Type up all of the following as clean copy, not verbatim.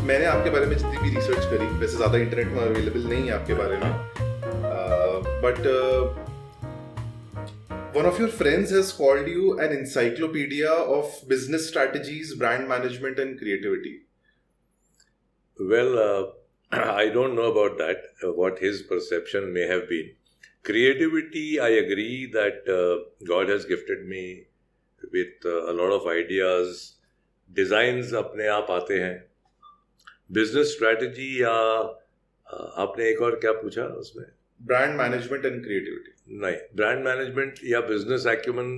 मैंने आपके बारे में जितनी भी रिसर्च करी, वैसे ज़्यादा इंटरनेट में अवेलेबल नहीं है आपके बारे में, but one of your friends has called you an encyclopedia of business strategies, brand management, and creativity. Well, I don't know about that, what his perception may have been. Creativity, I agree that God has gifted me with a lot of ideas. Designs अपने आप आते हैं. Business strategy या आपने एक और क्या पूछा उसमें? Brand management and creativity. नहीं, brand management या business acumen,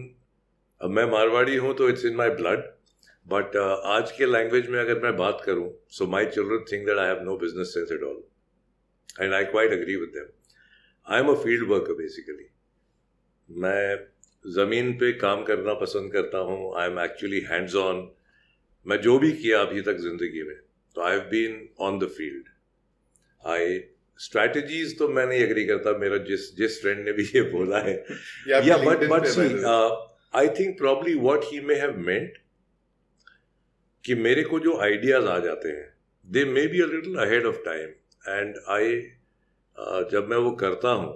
मैं मारवाड़ी हूँ तो it's in my blood. But आज के लैंग्वेज में अगर मैं बात करूं, so my children think that I have no business sense at all, and I quite agree with them. I am a field worker basically. मैं ज़मीन पे काम करना पसंद करता हूँ. I am actually hands on. मैं जो भी किया अभी तक जिंदगी में, तो I have been on the field. Strategies तो मैं नहीं एग्री करता. मेरा जिस फ्रेंड ने भी ये बोला है, yeah, but see, I think probably what he may have meant कि मेरे को जो आइडियाज आ जाते हैं, they may be a little ahead of time, and जब मैं वो करता हूँ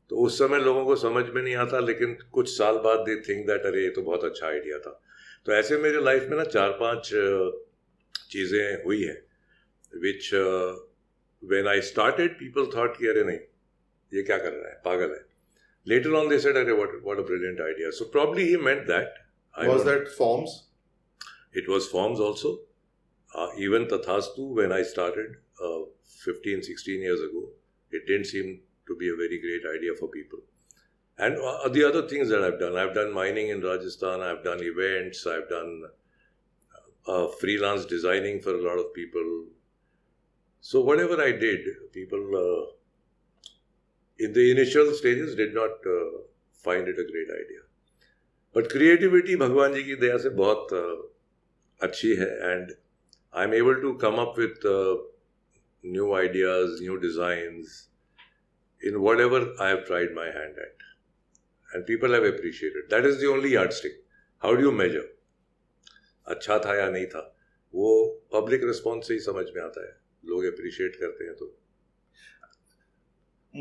तो उस समय लोगों को समझ में नहीं आता, लेकिन कुछ साल बाद दे थिंक दैट अरे ये तो बहुत अच्छा आइडिया था. तो ऐसे मेरे लाइफ में ना 4-5 चीज़ें हुई हैं विच when I started people thought कि अरे नहीं ये क्या कर रहा है, पागल है. लेटर ऑन दे सेड अरे what a brilliant idea. So probably he meant that. Was that forms? It was forms also. Even Tathastu, when I started 15-16 years ago, it didn't seem to be a very great idea for people. And the other things that I've done mining in Rajasthan, I've done events, I've done freelance designing for a lot of people. So whatever I did, people in the initial stages did not find it a great idea. But creativity, भगवान जी की दया से बहुत अच्छी है, and I'm able to come up with new ideas, new designs in whatever I have tried my hand at, and people have appreciated. That is the only yardstick. How do you measure? अच्छा था या नहीं था, वो public response से ही समझ में आता है. लोग appreciate करते हैं तो.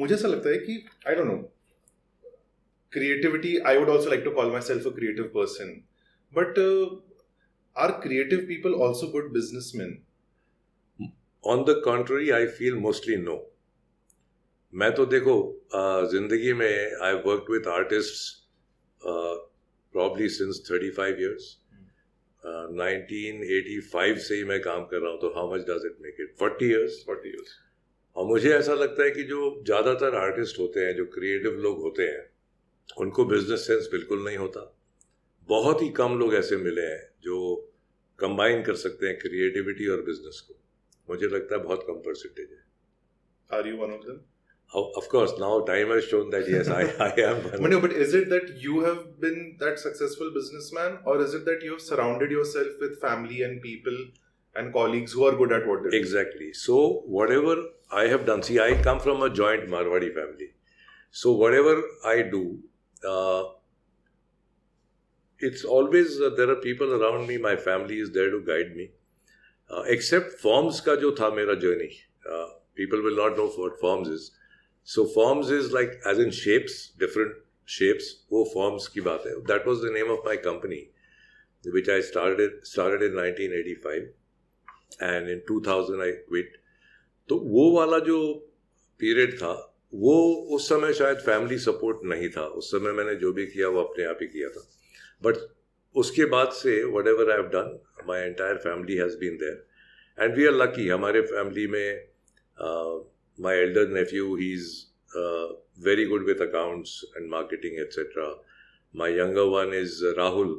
मुझे ऐसा लगता है कि I don't know, creativity, I would also like to call myself a creative person, but are creative people also good businessmen? On the contrary, I feel mostly no. मैं तो देखो जिंदगी में I've worked with artists probably since 35 years. 1985 से ही मैं काम कर रहा हूँ, तो how much does it make it? 40 years. 40 years. और मुझे ऐसा लगता है कि जो ज़्यादातर आर्टिस्ट होते हैं, जो क्रिएटिव लोग होते हैं, उनको बिजनेस सेंस बिल्कुल नहीं होता. बहुत ही कम लोग ऐसे मिले हैं जो कंबाइन कर सकते हैं क्रिएटिविटी और बिजनेस को. मुझे लगता है बहुत कम परसेंटेज है. Are you one of them? Of course, now time has shown that yes, I am one. No, but is it that you have been that successful businessman, or is it that you have surrounded yourself with family and people and colleagues who are good at what they do? Exactly. So whatever I have done, see, I come from a joint Marwadi family. So whatever I do, it's always there are people around me. My family is there to guide me. Except forms का जो था मेरा journey, people will not know what forms is. So forms is like as in shapes, different shapes. वो forms की बात है. That was the name of my company, which I started in 1985, and in 2000 I quit. तो वो वाला जो period था, वो उस समय शायद family support नहीं था. उस समय मैंने जो भी किया वो अपने आप ही किया था. But उसके बाद से whatever I have done, my entire family has been there, and we are lucky. हमारे family में my elder nephew, he's very good with accounts and marketing, etc. My younger one is Rahul.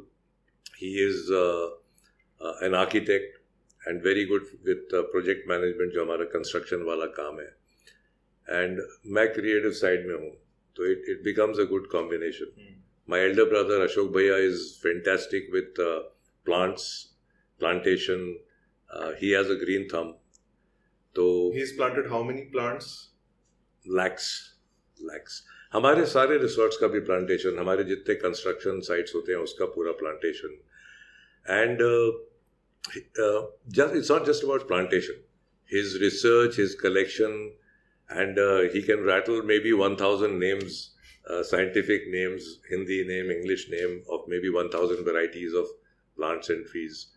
He is an architect and very good with project management, जो हमारा construction वाला काम है. And मैं creative side में हूँ, तो it becomes a good combination. My elder brother Ashok Bhaiya is fantastic with plants, plantation. He has a green thumb. तो he's planted how many plants? Lakhs. हमारे सारे रिसोर्ट्स का भी प्लांटेशन, हमारे जितने कंस्ट्रक्शन साइट्स होते हैं उसका पूरा plantation. And it's not just about plantation. his research, his collection, and he can rattle maybe 1,000 names, scientific names, Hindi name, English name of maybe 1,000 varieties of plants and trees.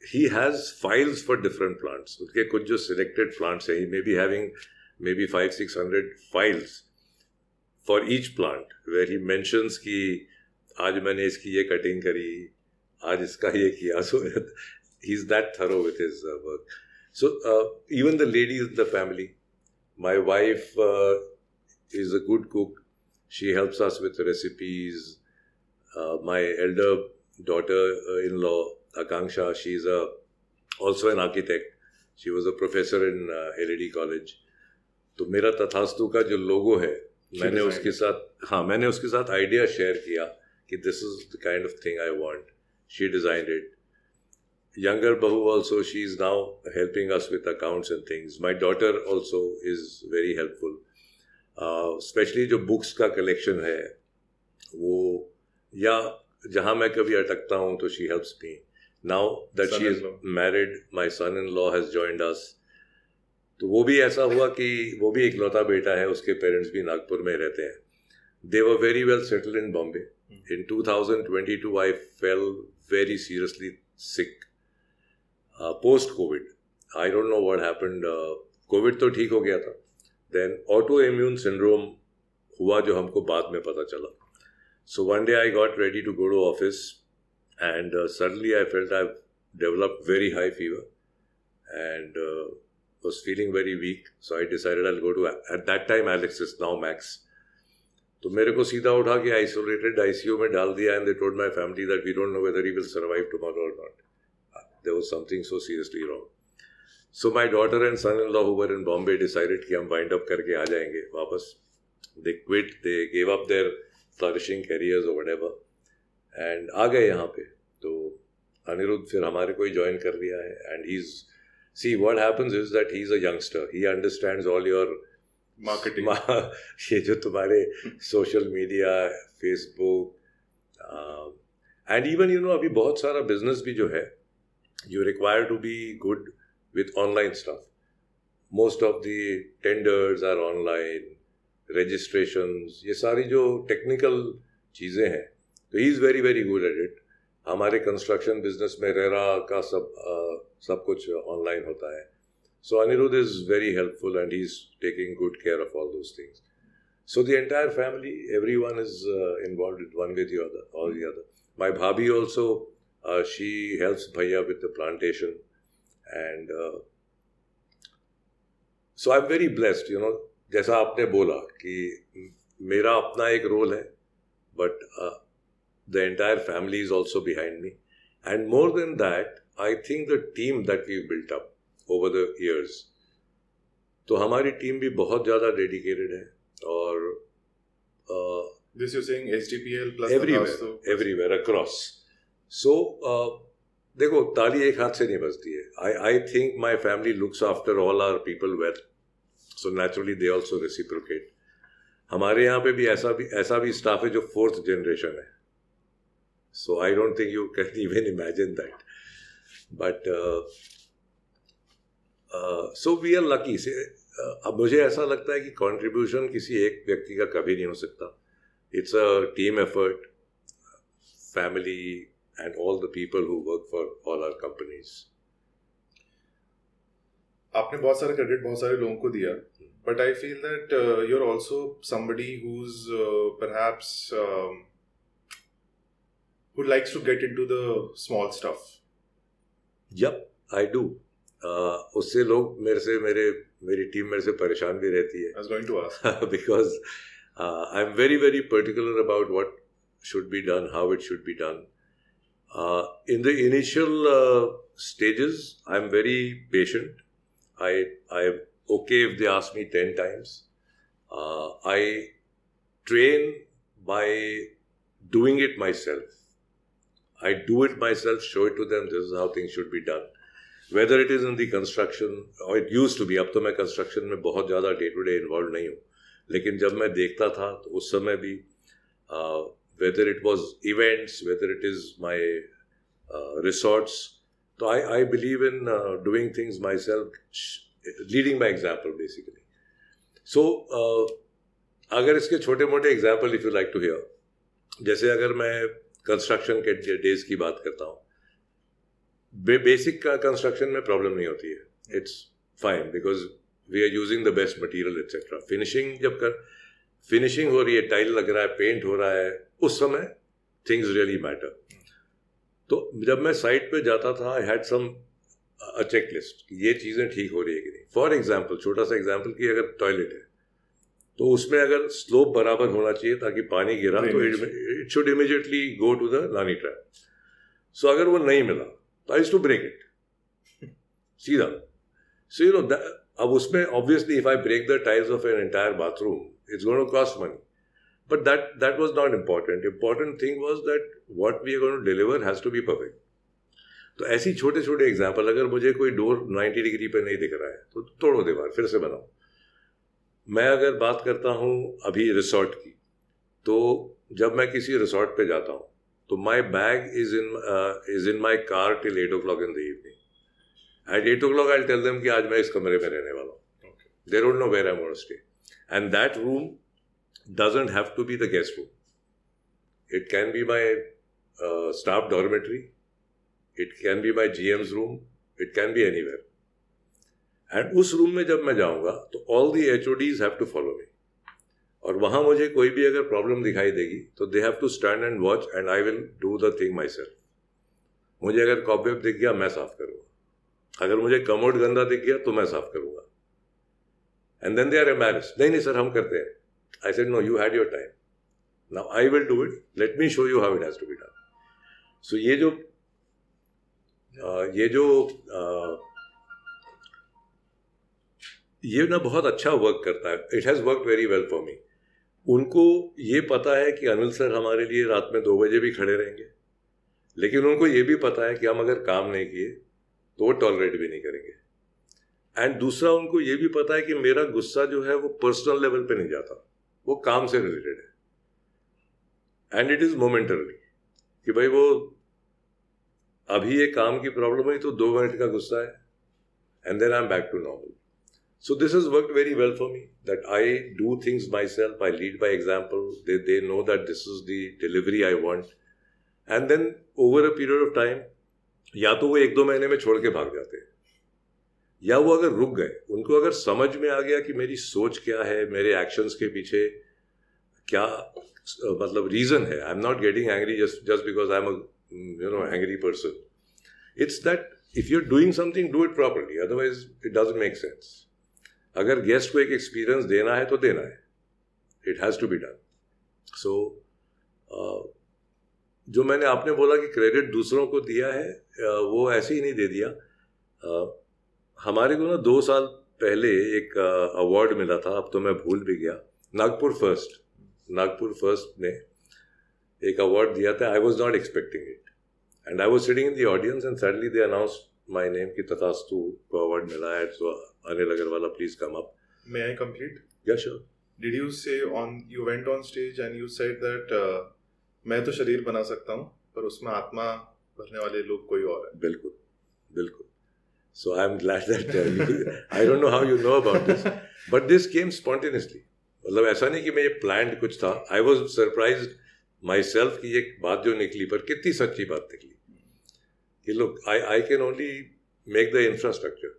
He has files for different plants. Okay, कुछ जो selected plants है, he may be having maybe 500-600 files for each plant, where he mentions कि आज मैंने इसकी ये cutting करी, आज इसका ये किया. So he's that thorough with his work. So even the ladies in the family, my wife is a good cook. She helps us with recipes. My elder daughter-in-law, Akanksha, she's also an architect. She was a professor in LED College. तो मेरा तथास्तु का जो लोगो है, मैंने उसके साथ idea share किया कि this is the kind of thing I want. She designed it. Younger Bahu also, she is now helping us with accounts and things. My daughter also is very helpful. Especially जो books का collection है, वो या जहाँ मैं कभी अटकता हूँ तो she helps me. Now that she is married, my son-in-law has joined us. तो वो भी ऐसा हुआ कि वो भी इकलौता बेटा है, उसके पेरेंट्स भी नागपुर में रहते हैं. They were very well settled in Bombay. In 2022, I fell very seriously sick. Post-COVID. I don't know what happened. COVID तो ठीक हो गया था. Then autoimmune syndrome हुआ जो हमको बाद में पता चला. So one day I got ready to go to office and suddenly I felt I've developed very high fever and was feeling very weak. So I decided I'll go to, at that time Alexis, now Max. तो मेरे को सीधा उठा के isolated ICU में डाल दिया and they told my family that we don't know whether he will survive tomorrow or not. There was something so seriously wrong. So my daughter and son-in-law who were in Bombay decided कि हम wind up करके आ जाएंगे वापस. They quit, they gave up their flourishing careers or whatever and आ गए यहाँ पे. तो अनिरुद्ध फिर हमारे को ही join कर लिया है and he's, see what happens is that he's a youngster. He understands all your marketing. ये जो तुम्हारे social media, Facebook and even you know अभी बहुत सारा business भी जो है, you require to be good with online stuff. Most of the tenders are online, registrations, ये सारी जो technical चीज़ें हैं, तो he is very very good at it. हमारे construction business में रेरा का सब कुछ online होता है. So Anirudh is very helpful and he's taking good care of all those things. So the entire family, everyone is involved with one way or the other. My bhabhi also, she helps Bhaiya with the plantation and so I'm very blessed, you know, जैसा आपने बोला कि मेरा अपना एक role है but the entire family is also behind me and more than that I think the team that we've built up over the years, तो हमारी टीम भी बहुत ज़्यादा dedicated है और this you're saying HDPL plus everywhere across. So देखो ताली एक हाथ से नहीं बजती है. I think my family looks after all our people well, so naturally they also reciprocate. हमारे यहाँ पे भी ऐसा भी staff है जो 4th generation है. So I don't think you can even imagine that. But so we are lucky. अब मुझे ऐसा लगता है कि contribution किसी एक व्यक्ति का कभी नहीं हो सकता. It's a team effort, family, and all the people who work for all our companies. आपने बहुत सारा credit बहुत सारे लोगों को दिया, but I feel that you're also somebody who's perhaps who likes to get into the small stuff. Yep, I do. उससे लोग मेरी टीम मेरे से परेशान भी रहती है. I was going to ask. Because I'm very very particular about what should be done, how it should be done. In the initial stages, I'm very patient. I'm okay if they ask me 10 times. I train by doing it myself. I do it myself, show it to them, this is how things should be done. Whether it is in the construction, or it used to be, अब तो मैं construction में बहुत ज़्यादा day to day involved नहीं हूँ. लेकिन जब मैं देखता था तो उस समय भी whether it was events, whether it is my resorts, तो I believe in doing things myself, leading by example basically. So अगर इसके छोटे मोटे example if you like to hear, जैसे अगर मैं कंस्ट्रक्शन के डेज की बात करता हूँ, बेसिक कंस्ट्रक्शन में प्रॉब्लम नहीं होती है, it's fine because we are using the best material etcetera. Finishing हो रही है, टाइल लग रहा है, पेंट हो रहा है, उस समय थिंग्स रियली मैटर. तो जब मैं साइट पे जाता था, I had some check list, ये चीज़ें ठीक हो रही है कि नहीं. फॉर एग्जाम्पल, छोटा सा एग्जाम्पल कि अगर टॉयलेट है तो उसमें अगर स्लोप बराबर होना चाहिए ताकि पानी गिरा तो it should immediately go to the nahani trap. So अगर वो नहीं मिला तो I used to break it सीधा. सो यू नो, अब उसमें obviously if I break the tiles of an entire bathroom, it's going to cost money. But that was not important. Important thing was that what we are going to deliver has to be perfect. तो ऐसी छोटे छोटे example, अगर मुझे कोई door 90 degree पे नहीं दिख रहा है तो तोड़ो दीवार, फिर से बनाओ. मैं अगर बात करता हूँ अभी रिसोर्ट की, तो जब मैं किसी रिसोर्ट पे जाता हूँ तो my bag is in my car till 8 o'clock in the evening. At 8 o'clock I'll tell them कि आज मैं इस कमरे में रहने वाला हूँ. They don't know where I'm going to stay. And that room doesn't have to be the guest room. It can be my staff dormitory. It can be my GM's room. It can be anywhere. And उस room में जब मैं जाऊंगा तो all the HODs have to follow me. और वहाँ मुझे कोई भी अगर प्रॉब्लम दिखाई देगी तो they have to stand and watch and I will do the thing myself. मुझे अगर कॉबवेब दिख गया मैं साफ करूँगा. अगर मुझे कमोड गंदा दिख गया तो मैं साफ करूँगा. And then they are embarrassed. नहीं सर हम करते हैं. I said no, you had your time. Now I will do it. Let me show you how it has to be done. So ये ना बहुत अच्छा वर्क करता है. It has worked very well for me. उनको ये पता है कि अनिल सर हमारे लिए रात में 2 बजे भी खड़े रहेंगे, लेकिन उनको ये भी पता है कि हम अगर काम नहीं किए तो वो टॉलरेट भी नहीं करेंगे. एंड दूसरा, उनको ये भी पता है कि मेरा गुस्सा जो है वो पर्सनल लेवल पे नहीं जाता, वो काम से रिलेटेड है. एंड इट इज मोमेंटरली कि भाई वो अभी ये काम की प्रॉब्लम हुई तो 2 मिनट का गुस्सा है and then I am back to normal. So this has worked very well for me that I do things myself, I lead by example. They know that this is the delivery I want. And then over a period of time या तो वो 1-2 महीने में छोड़ के भाग जाते हैं, या वो अगर रुक गए, उनको अगर समझ में आ गया कि मेरी सोच क्या है, मेरे एक्शंस के पीछे क्या मतलब रीजन है. I am not getting angry just because I am a angry person. It's that if you are doing something, do it properly, otherwise it doesn't make sense. अगर गेस्ट को एक एक्सपीरियंस देना है तो देना है, it has to be done. So जो मैंने आपने बोला कि क्रेडिट दूसरों को दिया है, वो ऐसे ही नहीं दे दिया. हमारे को ना 2 साल पहले एक अवार्ड मिला था, अब तो मैं भूल भी गया. नागपुर फर्स्ट ने एक अवार्ड दिया था. I was not expecting it and I was sitting in the audience and suddenly they announce my name कि तथास्तु को अवार्ड मिला है. So Anil Agarwal, please come up. May I complete? Yeah, sure. Did you say you went on stage and you said that मैं तो शरीर बना सकता हूँ पर उसमें आत्मा भरने वाले लोग कोई और है? बिल्कुल बिल्कुल. So I'm glad that I don't know how you know about this, but this came spontaneously. मतलब ऐसा नहीं कि मैं ये planned कुछ था. I was surprised myself कि ये बात जो निकली पर कितनी सच्ची बात निकली. कि look, I can only make the infrastructure,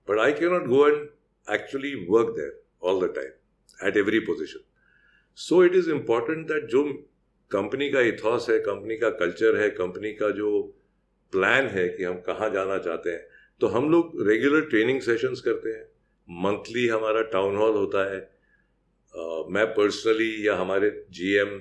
but I cannot go and actually work there all the time at every position. So it is important that जो कंपनी का इथॉस है, कंपनी का कल्चर है, कंपनी का जो plan है कि हम कहाँ जाना चाहते हैं, तो हम लोग रेगुलर ट्रेनिंग सेशंस करते हैं. मंथली हमारा टाउन हॉल होता है. मैं पर्सनली या हमारे GM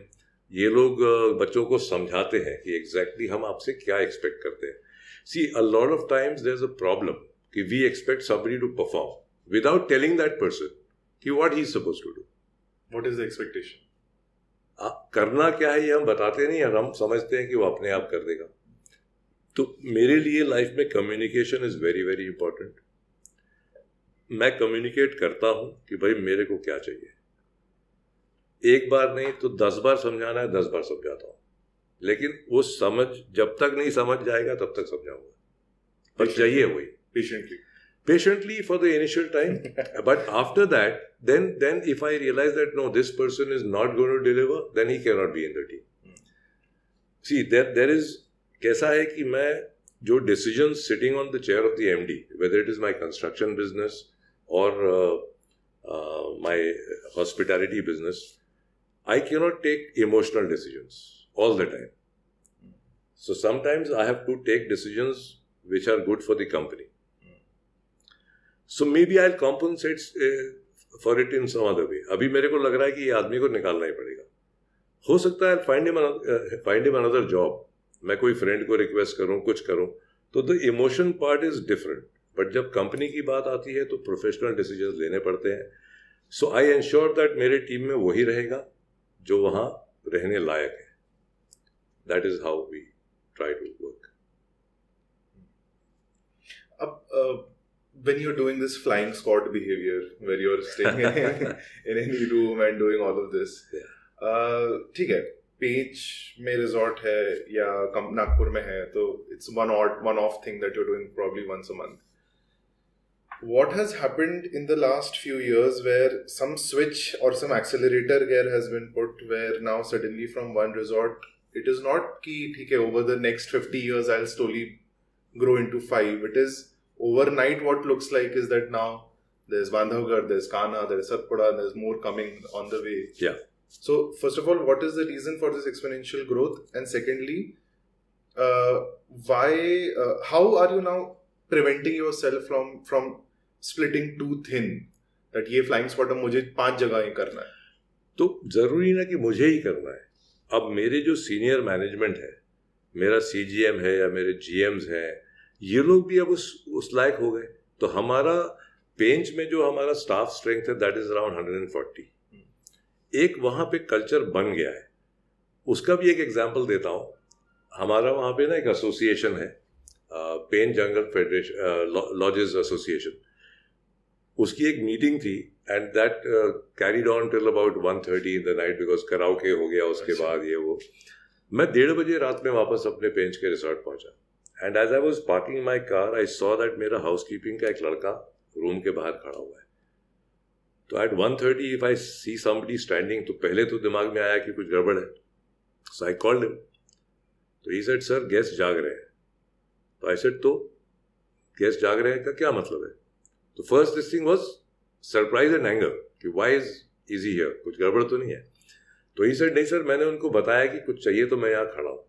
ये लोग बच्चों को समझाते हैं कि एग्जैक्टली हम आपसे क्या एक्सपेक्ट करते हैं. See a lot of times there is a problem कि we expect somebody to perform without telling that person कि what he is supposed to do. What is the expectation? करना क्या है ये हम बताते नहीं, और हम समझते हैं कि वो अपने आप कर देगा. तो मेरे लिए लाइफ में communication is very very important. मैं कम्युनिकेट करता हूं कि भाई मेरे को क्या चाहिए. एक बार नहीं तो 10 बार समझाना है, 10 बार समझाता हूं, लेकिन वो समझ जब तक नहीं समझ जाएगा तब तक समझाऊंगा. पर चाहिए वही patiently for the initial time. But after that, then if I realize that no, this person is not going to deliver, then he cannot be in the team. See, there is कैसा है कि मैं जो decisions sitting on the chair of the MD, whether it is my construction business or my hospitality business, I cannot take emotional decisions all the time. So sometimes I have to take decisions which are good for the company. So maybe I'll compensate for it in some other way. अभी मेरे को लग रहा है कि ये आदमी को निकालना ही पड़ेगा. हो सकता है find him another job. मैं कोई फ्रेंड को रिक्वेस्ट करूं, कुछ करूं, तो the emotion part is different. But जब कंपनी की बात आती है तो प्रोफेशनल डिसीजंस लेने पड़ते हैं. So I ensure that मेरे टीम में वही रहेगा जो वहाँ रहने लायक है. That is how we try to work. अब when you're doing this flying squad behavior, where you're staying in any room and doing all of this, ठीक है, पेज में रिजॉर्ट है या नागपुर में है, तो it's one off thing that you're doing probably once a month. What has happened in the last few years where some switch or some accelerator gear has been put, where now suddenly from one resort, it is not ki theek hai, over the next 50 years I'll slowly grow into 5. It is overnight what looks like is that now there's Bandhavgarh, there's Kana, there's Satpura, there's more coming on the way. Yeah. So first of all, what is the reason for this exponential growth? And secondly, how are you now preventing yourself from splitting too thin? That ये flying squad मुझे 5 जगह ही करना है. तो जरूरी ना कि मुझे ही करना है. अब मेरे जो सीनियर मैनेजमेंट है, मेरा CGM है या मेरे GMs हैं, ये लोग भी अब उस लायक हो गए. तो हमारा पेंच में जो हमारा स्टाफ स्ट्रेंथ है, दैट इज अराउंड 140. एक वहाँ पे कल्चर बन गया है. उसका भी एक एग्जांपल देता हूँ. हमारा वहाँ पे ना एक एसोसिएशन है, पेंच जंगल फेडरेशन लॉजेस एसोसिएशन. उसकी एक मीटिंग थी and that carried on till about 1:30 in the night because karaoke हो गया. उसके बाद ये वो मैं 1:30 बजे रात में वापस अपने पेंच के रिसोर्ट पहुंचा. And as I was parking my car, I saw that मेरा हाउसकीपिंग का एक लड़का रूम के बाहर खड़ा हुआ है. तो at 1:30 if I see somebody standing, तो पहले तो दिमाग में आया कि कुछ गड़बड़ है. So I called him. तो ही सेड, सर गेस्ट जाग रहे हैं. तो आई सेड, तो गेस्ट जाग रहे हैं का क्या मतलब है? तो first this thing was surprise and anger कि व्हाई इज ही हियर, कुछ गड़बड़ तो नहीं है? तो ही सेड, नहीं सर, मैंने उनको बताया कि कुछ चाहिए तो मैं यहाँ खड़ा हूँ.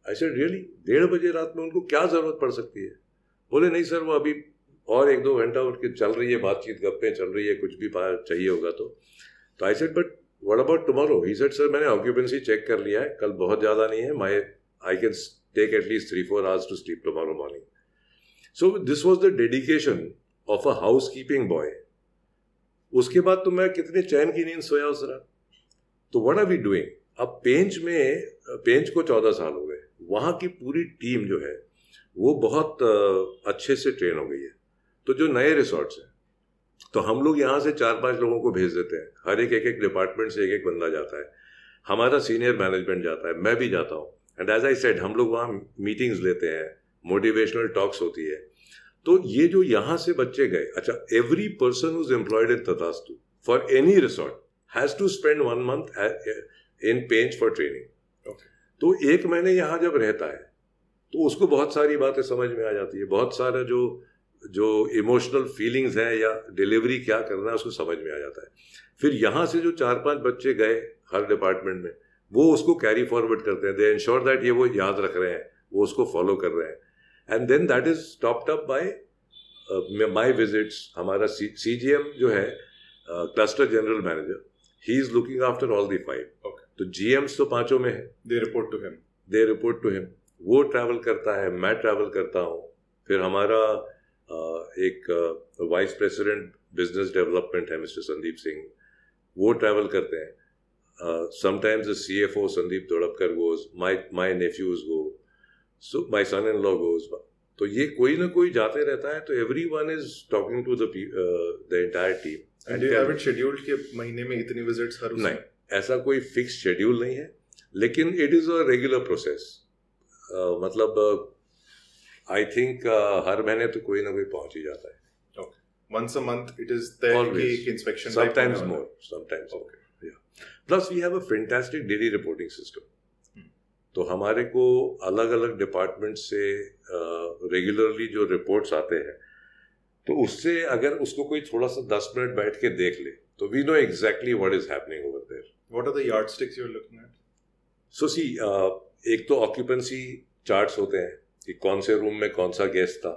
I said, really? 1:30 बजे रात में उनको क्या जरूरत पड़ सकती है? बोले, नहीं सर, वो अभी और 1-2 घंटा उनकी चल रही है, बातचीत गप्पे चल रही है, कुछ भी चाहिए होगा तो. तो I said, but what about tomorrow? He said, sir मैंने ऑक्यूपेंसी चेक कर लिया है, कल बहुत ज़्यादा नहीं है, I can take at least 3-4 hours to sleep tomorrow morning. So this was the dedication of a housekeeping boy. उसके बाद तो मैं कितने चैन की नींद सोया उस रात. तो व्हाट आर वी डूइंग? अब पेंच को 14 साल हो गए. वहाँ की पूरी टीम जो है वो बहुत अच्छे से ट्रेन हो गई है. तो जो नए रिसोर्ट्स हैं, तो हम लोग यहाँ से 4-5 लोगों को भेज देते हैं. हर एक डिपार्टमेंट से एक बंदा जाता है. हमारा सीनियर मैनेजमेंट जाता है, मैं भी जाता हूँ. एंड एज आई सेड, हम लोग वहाँ मीटिंग्स लेते हैं, मोटिवेशनल टॉक्स होती है. तो ये जो यहाँ से बच्चे गए, अच्छा, every person who is employed in Tathastu for any resort has to spend 1 month in Pench for training. तो 1 महीने यहाँ जब रहता है तो उसको बहुत सारी बातें समझ में आ जाती है. बहुत सारा जो इमोशनल फीलिंग्स हैं या डिलीवरी क्या करना है उसको समझ में आ जाता है. फिर यहाँ से जो 4-5 बच्चे गए हर डिपार्टमेंट में, वो उसको कैरी फॉरवर्ड करते हैं. दे इंश्योर दैट ये वो याद रख रहे हैं, वो उसको फॉलो कर रहे हैं. And then that is topped up by my visits. हमारा CGM जो है, cluster general manager, he is looking after all the 5. तो GMs तो 5 में है. They report to him. वो ट्रैवल करता है, मैं ट्रैवल करता हूँ. फिर हमारा एक वाइस प्रेसिडेंट बिजनेस डेवलपमेंट है, मिस्टर संदीप सिंह, वो ट्रैवल करते हैं. Sometimes the CFO Sandeep Todpakar goes, my nephews go, so my son in law goes. तो ये कोई ना कोई जाते रहता है. तो everyone is talking to the entire team. And you have it scheduled कि महीने में इतनी विजिट्स हर? नहीं, ऐसा कोई फिक्स शेड्यूल नहीं है, लेकिन it is a regular process. मतलब आई थिंक हर महीने तो कोई ना कोई पहुंच ही जाता है. Once a month, it is there. Always. Inspection. Sometimes more. Sometimes more. Yeah. Plus, we have a fantastic daily reporting system. तो हमारे को अलग अलग डिपार्टमेंट से रेगुलरली जो रिपोर्ट्स आते हैं, तो उससे अगर उसको कोई थोड़ा सा 10 मिनट बैठ के देख ले तो we know exactly what is happening over there. What are the yardsticks you are looking at? So see, एक तो ऑक्यूपेंसी चार्ट्स होते हैं कि कौन से रूम में कौन सा गेस्ट था.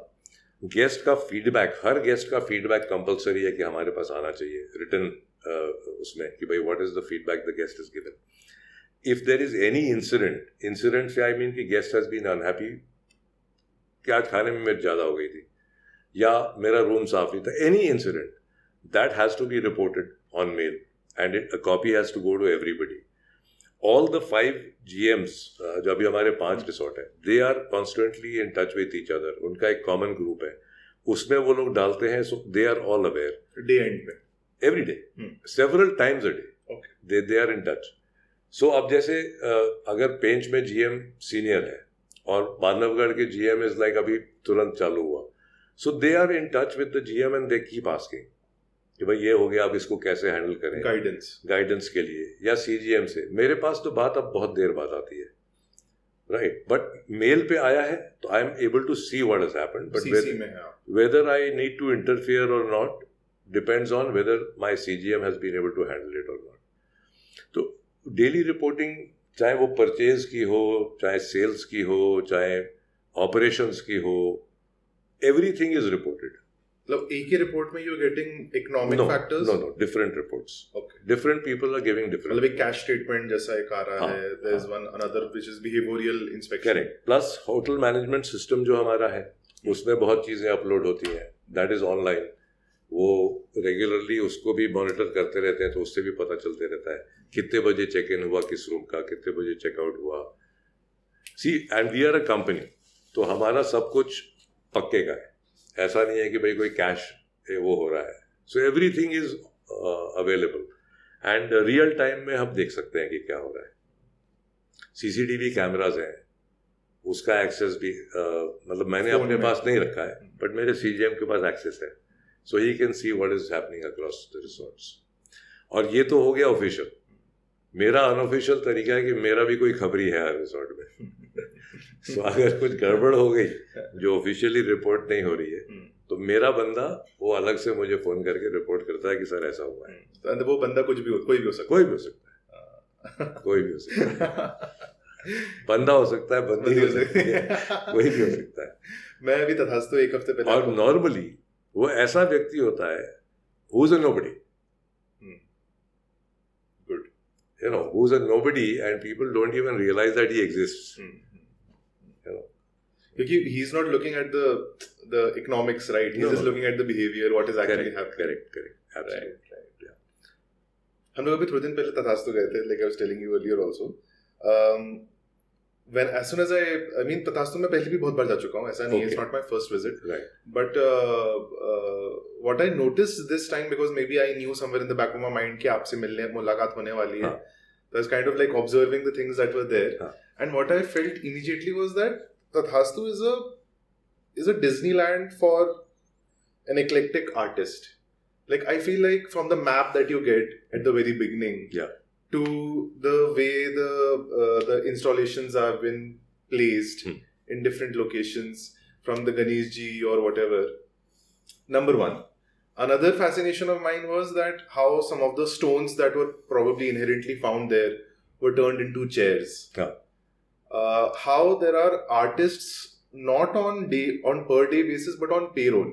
गेस्ट का फीडबैक, हर गेस्ट का फीडबैक कंपलसरी है कि हमारे पास आना चाहिए रिटन उसमें कि भाई what is the feedback the guest is given. If there is any incident say I mean कि गेस्ट हैज बीन अनहैप्पी कि आज खाने में मिर्च ज़्यादा हो गई थी या मेरा रूम साफ नहीं था, any incident that has to be reported on mail and a copy has to go to everybody. All the 5 GMs, जो अभी हमारे 5 रिसोर्ट है, they are constantly in touch with each other. उनका एक कॉमन ग्रुप है, उसमें वो लोग डालते हैं, so they are all aware. Day end पे? Every day, several times a day. Okay. They are in touch. So अब जैसे अगर पेंच में GM सीनियर है और बांधवगढ़ के GM is like अभी तुरंत चालू हुआ, so they are in touch with the GM and they keep asking कि भाई ये हो गया, अब इसको कैसे हैंडल करें, गाइडेंस के लिए. या CGM से मेरे पास तो बात अब बहुत देर बाद आती है, राइट, बट मेल पे आया है तो I am able to see what has happened, but whether I need to interfere और not depends on whether my CGM has been able to handle it और नॉट. तो डेली रिपोर्टिंग, चाहे वो purchase की हो, चाहे सेल्स की हो, चाहे ऑपरेशंस की हो, एवरीथिंग इज रिपोर्टेड. मतलब एक ही रिपोर्ट में you are getting economic factors? No, different reports. Okay, different people are giving different. मतलब एक कैश स्टेटमेंट जैसा एक आ रहा है, there is one another which is behavioural inspection. Correct. Plus hotel management system जो हमारा है उसमें बहुत चीजें अपलोड होती हैं, दैट इज ऑनलाइन. वो रेगुलरली उसको भी मॉनिटर करते रहते हैं, तो उससे भी पता चलते रहता है कितने बजे चेक इन हुआ किस रूम का, कितने बजे चेकआउट हुआ. See, and we are a company, तो हमारा सब कुछ पक्के का है. ऐसा नहीं है कि भाई कोई कैश वो हो रहा है. So everything is available and real time में हम देख सकते हैं कि क्या हो रहा है. CCTV कैमराज हैं, उसका एक्सेस भी मतलब मैंने अपने पास नहीं रखा है, बट मेरे CGM के पास एक्सेस है, so he can see what is happening across the resorts. और ये तो हो गया ऑफिशियल. मेरा अनऑफिशियल तरीका है कि मेरा भी कोई खबरी है हर रिसोर्ट में. सो अगर कुछ गड़बड़ हो गई जो ऑफिशियली रिपोर्ट नहीं हो रही है, तो मेरा बंदा वो अलग से मुझे फोन करके रिपोर्ट करता है कि सर ऐसा हुआ है. तो वो बंदा कोई भी हो सकता है. कोई भी हो सकता है. बंदा हो सकता है, बंदी हो सकती है, कोई भी हो सकता है. मैं अभी तथास्तु एक हफ्ते पहले, और नॉर्मली वो ऐसा व्यक्ति होता है who is a nobody. Good. You know, who's a nobody and people don't even realize that he exists. You know, because he's not looking at the economics, right? He's just looking at the behavior, what is actually happening. Correct. Absolutely. Right. Yeah. हम लोग अभी थोड़े दिन पहले तथास्तु गए थे, like I was telling you earlier also. When as soon as I mean तथास्तु मैं पहले भी बहुत बार जा चुका हूँ, ऐसा नहीं है, it's not my first visit. Right. But what I noticed this time, because maybe I knew somewhere in the back of my mind कि आपसे मुलाकात होने वाली है. So I was kind of like observing the things that were there, and what I felt immediately was that Tathastu is a Disneyland for an eclectic artist. Like I feel like from the map that you get at the very beginning, to the way the installations have been placed in different locations, from the Ganeshji or whatever. Number one. Another fascination of mine was that how some of the stones that were probably inherently found there were turned into chairs. How there are artists not on per day basis but on payroll.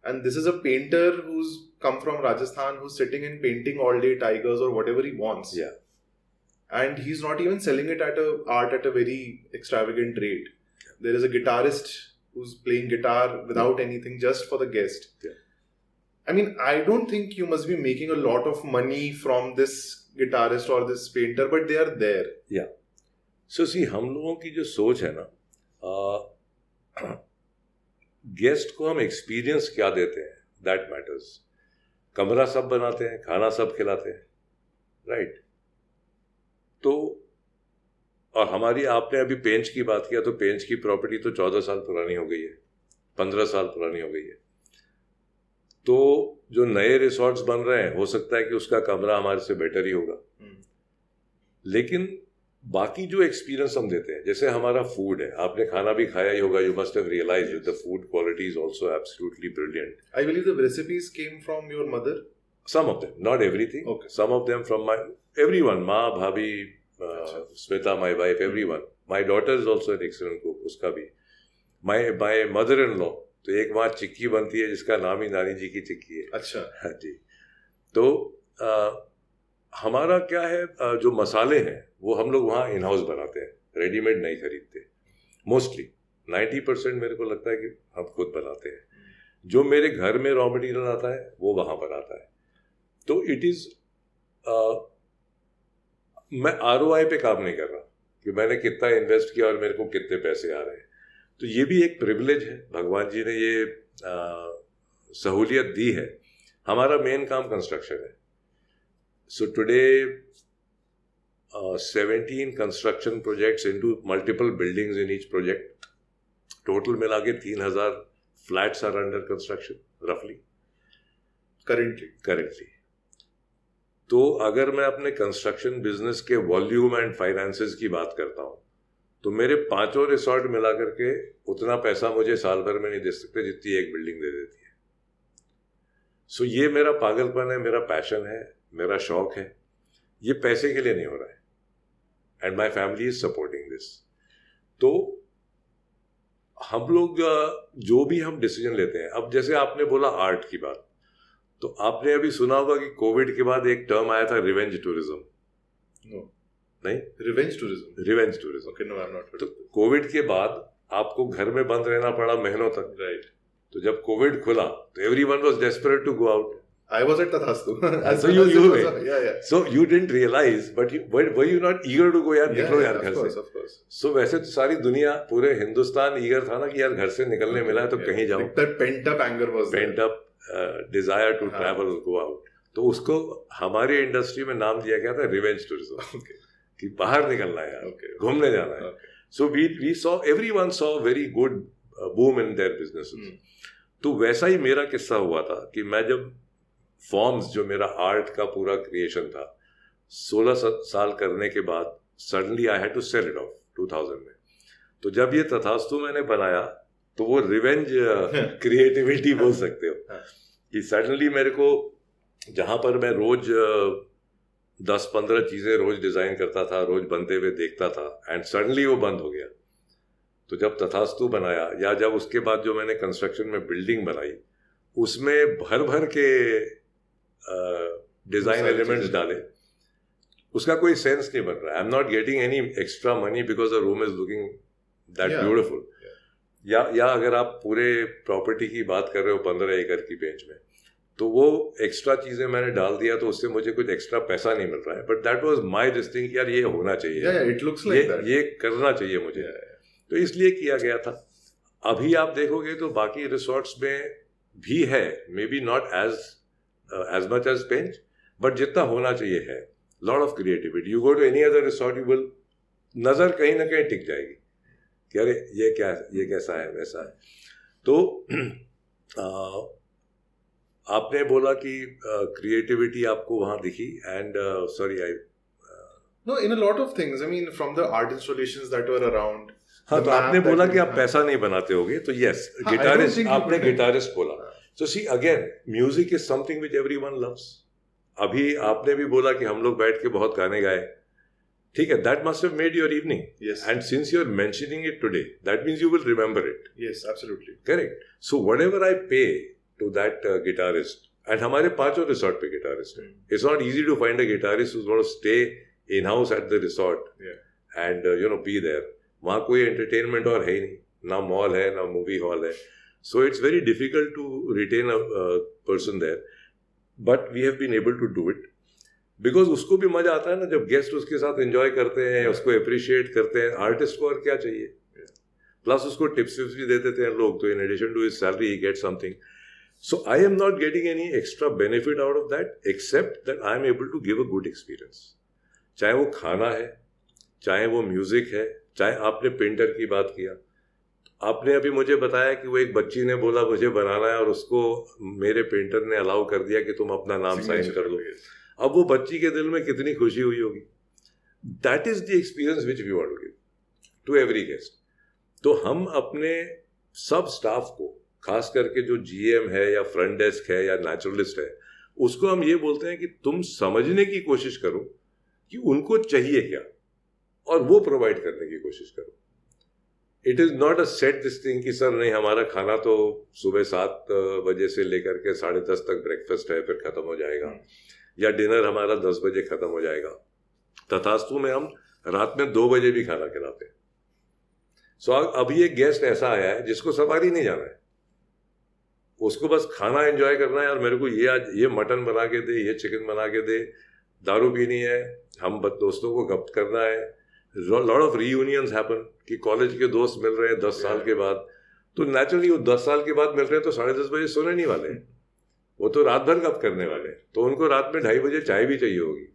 And this is a painter who's come from Rajasthan, who's sitting and painting all day tigers or whatever he wants. Yeah. And he's not even selling it at a very extravagant rate. There is a guitarist who's playing guitar without anything, just for the guest. Yeah. I mean, I don't think you must be making a lot of money from this guitarist or this painter, but they are there. Yeah. So see, हम लोगों की जो सोच है ना, guest को हम experience क्या देते हैं, दैट मैटर्स. कमरा सब बनाते हैं, खाना सब खिलाते हैं, राइट. तो और हमारी, आपने अभी पेंच की बात किया, तो पेंच की प्रॉपर्टी तो 14 साल पुरानी हो गई है, 15 साल पुरानी हो गई है। तो जो नए रिसोर्ट्स बन रहे हैं, हो सकता है कि उसका कमरा हमारे से बेटर ही होगा, लेकिन बाकी जो एक्सपीरियंस हम देते हैं, जैसे हमारा फूड है, आपने खाना भी खाया ही होगा, you must have realised the food quality is also absolutely brilliant. I believe the recipes came from your mother. Some of them, not everything. Okay. Some of them from everyone, Ma, Bhabhi, Smita, my wife, everyone. My daughter is also an excellent cook, उसका भी। My mother-in-law, तो एक वहाँ चिक्की बनती है जिसका नाम ही नानी जी की चिक्की है। अच्छा। हाँ जी। तो हमारा क्या है, जो मसाले हैं वो हम लोग वहाँ इन हाउस बनाते हैं, रेडीमेड नहीं खरीदते। मोस्टली 90% मेरे को लगता है कि हम खुद बनाते हैं। जो मेरे घर में रॉ मटेरियल आता है वो वहाँ पर आता है। तो इट इज़, मैं ROI पे काम नहीं कर रहा कि मैंने कितना इन्वेस्ट किया और मेरे को कितने पैसे आ रहे हैं। तो ये भी एक प्रिविलेज है, भगवान जी ने ये सहूलियत दी है। हमारा मेन काम कंस्ट्रक्शन है। So today 17 construction projects into multiple buildings in each project. Total मिला के 3000 फ्लैट्स आर अंडर कंस्ट्रक्शन रफली करेंटली। तो अगर मैं अपने कंस्ट्रक्शन बिजनेस के वॉल्यूम एंड फाइनेंसेस की बात करता हूँ, तो मेरे 5 रिसोर्ट मिला करके उतना पैसा मुझे साल भर में नहीं दे सकते जितनी एक बिल्डिंग दे देती है। सो ये मेरा पागलपन है, मेरा पैशन है, मेरा शौक है। ये पैसे के लिए नहीं हो रहा है, and my family is supporting this. तो हम लोग जो भी हम डिसीजन लेते हैं, अब जैसे आपने बोला आर्ट की बात, तो आपने अभी सुना होगा कि कोविड के बाद एक टर्म आया था, रिवेंज टूरिज्म। नहीं, revenge tourism. Okay, no I am not. तो कोविड के बाद आपको घर में बंद रहना पड़ा महीनों तक, राइट। तो जब कोविड खुला तो everyone was desperate to go out. I was at Tathastu. So you went. Yeah. So you didn't realize, but were you not eager to go? यार निकलो यार घर से। Of course. So वैसे तो सारी दुनिया, पूरे हिंदुस्तान ईगर था ना कि यार घर से निकलने मिला है तो कहीं जाओ। That pent up anger was there. Pent up desire to travel, go out. तो उसको हमारी इंडस्ट्री में नाम दिया गया था रिवेंज टूरिज्म, कि बाहर निकलना है यार, घूमने जाना है। So we saw, everyone saw very good boom in their businesses. तो वैसा ही मेरा किस्सा हुआ था कि मैं जब फॉर्म्स, जो मेरा आर्ट का पूरा क्रिएशन था, 16 साल करने के बाद suddenly I had to sell it off 2000 में। तो जब ये तथास्तु मैंने बनाया तो वो रिवेंज क्रिएटिविटी बोल सकते हो कि सडनली मेरे को, जहाँ पर मैं रोज 10-15 चीज़ें रोज डिज़ाइन करता था, रोज बनते हुए देखता था, एंड सडनली वो बंद हो गया। तो जब तथास्तु बनाया, या जब उसके बाद जो मैंने कंस्ट्रक्शन में बिल्डिंग बनाई, उसमें भर भर के डिजाइन एलिमेंट्स डाले, उसका कोई सेंस नहीं बन रहा है। I am not getting any extra money because the room is looking that beautiful. या अगर आप पूरे प्रॉपर्टी की बात कर रहे हो 15 एकड़ की बेंच में, तो वो एक्स्ट्रा चीजें मैंने डाल दिया तो उससे मुझे कुछ एक्स्ट्रा पैसा नहीं मिल रहा है, but that was my destiny, यार ये होना चाहिए, इट लुक्स लाइक दैट, ये करना चाहिए मुझे, तो इसलिए किया गया था। अभी आप देखोगे तो बाकी रिसोर्ट्स में भी है, maybe not as much as Pench, but जितना होना चाहिए है। Lot of creativity. You go to any other resort, you will, नजर कहीं ना कहीं टिक जाएगी कि अरे ये क्या है, ये कैसा है, वैसा है। तो आपने बोला कि क्रिएटिविटी आपको वहां दिखी, and sorry I know, in a lot of things, I mean from the art installations that were around. हाँ, तो आपने बोला कि आप पैसा नहीं बनाते होगे, तो यस, गिटारिस्ट, आपने गिटारिस्ट बोला। So see, again, music is something which everyone loves. अभी आपने भी बोला कि हम लोग बैठ के बहुत गाने गाए, ठीक है, that must have made your evening. Yes. And since you are mentioning it today, that means you will remember it. Yes, absolutely. Correct. So whatever I pay to that guitarist, and हमारे 5 resort पे guitarist है, it's not easy to find a guitarist who's going to stay in house at the resort, and be there. वहाँ कोई entertainment और है ही नहीं, ना mall है, ना मूवी हॉल है. So it's very difficult to retain a person there, but we have been able to do it because उसको भी मजा आता है ना जब गेस्ट उसके साथ एंजॉय करते हैं, उसको अप्रिशिएट करते हैं। आर्टिस्ट को और क्या चाहिए, प्लस उसको टिप्स भी दे देते हैं लोग, तो in addition to his salary he get something. So I am not getting any extra benefit out of that, except that I am able to give a good experience, चाहे वो खाना है, चाहे वो म्यूजिक है, चाहे आपने पेंटर की बात किया, आपने अभी मुझे बताया कि वो एक बच्ची ने बोला मुझे बनाना है और उसको मेरे पेंटर ने अलाउ कर दिया कि तुम अपना नाम साइन कर लो। अब वो बच्ची के दिल में कितनी खुशी हुई होगी। That is the experience which we want to give to every guest. तो हम अपने सब स्टाफ को, खास करके जो जीएम है या फ्रंट डेस्क है या नेचुरलिस्ट है, उसको हम ये बोलते हैं कि तुम समझने की कोशिश करो कि उनको चाहिए क्या और वो प्रोवाइड करने की कोशिश करो। It is not a set this thing कि सर नहीं, हमारा खाना तो सुबह 7 बजे से लेकर के 10:30 तक ब्रेकफास्ट है, फिर ख़त्म हो जाएगा, या डिनर हमारा 10 बजे ख़त्म हो जाएगा। तथास्तु में हम रात में 2 बजे भी खाना खिलाते हैं। सो अभी एक गेस्ट ऐसा आया है जिसको सफारी नहीं जाना है, उसको बस खाना एंजॉय करना है, और मेरे को आज ये मटन बना के दे, ये चिकन बना के दे, दारू पीनी है, हम दोस्तों को गप करना है। लॉट ऑफ रीयूनियंस हैपन कि कॉलेज के दोस्त मिल रहे हैं 10 साल के बाद, तो नेचुरली वो 10 साल के बाद मिल रहे हैं तो 10:30 बजे सोने नहीं वाले, वो तो रात भर गप करने वाले हैं, तो उनको रात में 2:30 बजे चाय भी चाहिए होगी।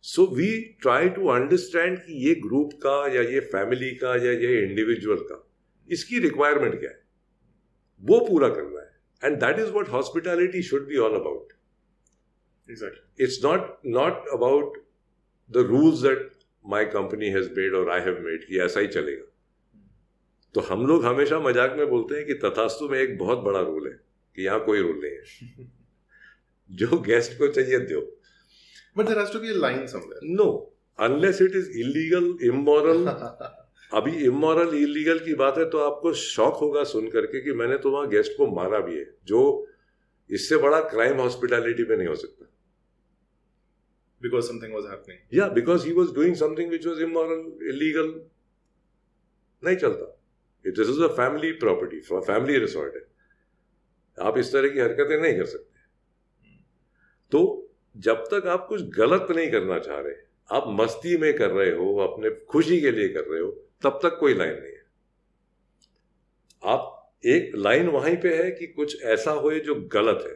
So we try to understand कि ये ग्रुप का या ये फैमिली का या ये इंडिविजुअल का इसकी रिक्वायरमेंट क्या है, वो पूरा करना है। And that is what hospitality should be all about. Exactly. It's not about the rules that my company has made or I have made कि ऐसा ही चलेगा। तो हम लोग हमेशा मजाक में बोलते हैं कि तथास्तु में एक बहुत बड़ा रूल है कि यहाँ कोई रूल नहीं है, जो गेस्ट को चाहिए दो। But there has to be a line somewhere. No, unless it is illegal, immoral। अभी इमोरल इलीगल की बात है तो आपको शॉक होगा सुन करके कि मैंने तो वहां गेस्ट को मारा भी है, जो इससे बड़ा क्राइम हॉस्पिटैलिटी में नहीं हो सकता। Because something was happening. Yeah, because he was doing something which was immoral, illegal, नहीं चलता। This is a family property, family resort है, आप इस तरह की हरकतें नहीं कर सकते। तो जब तक आप कुछ गलत नहीं करना चाह रहे, आप मस्ती में कर रहे हो, अपने खुशी के लिए कर रहे हो, तब तक कोई लाइन नहीं है। आप एक लाइन वहीं पे है कि कुछ ऐसा होए जो गलत है,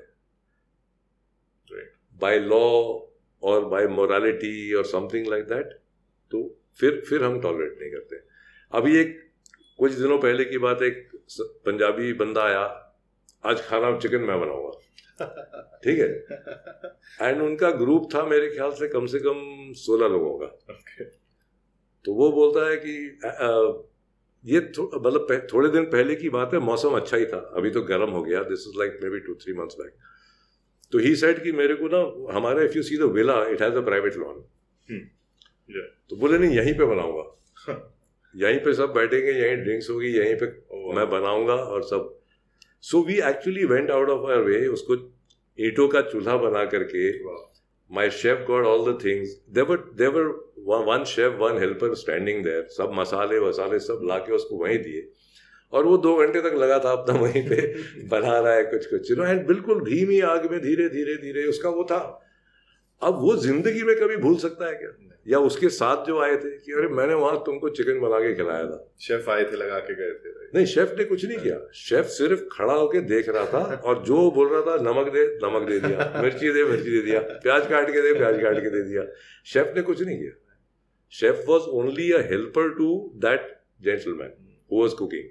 बाय लॉ और बाय मोरालिटी और समथिंग लाइक दैट, तो फिर हम टॉलरेट नहीं करते। अभी एक कुछ दिनों पहले की बात, एक पंजाबी बंदा आया, आज खाना चिकन मैं बनाऊंगा, ठीक है, एंड उनका ग्रुप था मेरे ख्याल से कम 16 लोगों का। तो वो बोलता है कि ये मतलब थोड़े दिन पहले की बात है, मौसम अच्छा ही था, अभी तो गर्म हो गया, this is like may be 2-3 months back. तो ही सेड कि मेरे को ना हमारा, if you see the villa it has a private lawn, तो बोले नहीं यहीं पे बनाऊंगा, यहीं पे सब बैठेंगे, यहीं ड्रिंक्स होगी, यहीं पे मैं बनाऊंगा और सब। So we actually went out of our way, उसको ईंटों का चूल्हा बना करके, my chef got all the things, there were 1 chef 1 helper standing there, सब मसाले वसाले सब ला के उसको वहीं दिए, और वो 2 घंटे तक लगा था अपना वहीं पे बना रहा है कुछ एंड बिल्कुल धीमी आग में धीरे धीरे धीरे उसका वो था। अब वो जिंदगी में कभी भूल सकता है क्या? या उसके साथ जो आए थे कि अरे मैंने वहां तुमको चिकन बना के खिलाया था, शेफ आए थे लगा के गए थे? नहीं, शेफ ने कुछ नहीं किया, शेफ सिर्फ खड़ा होके देख रहा था, और जो बोल रहा था नमक दे दिया, मिर्ची दे दिया, प्याज काट के दे दिया। शेफ ने कुछ नहीं किया। Chef was only a helper to that gentleman who was cooking.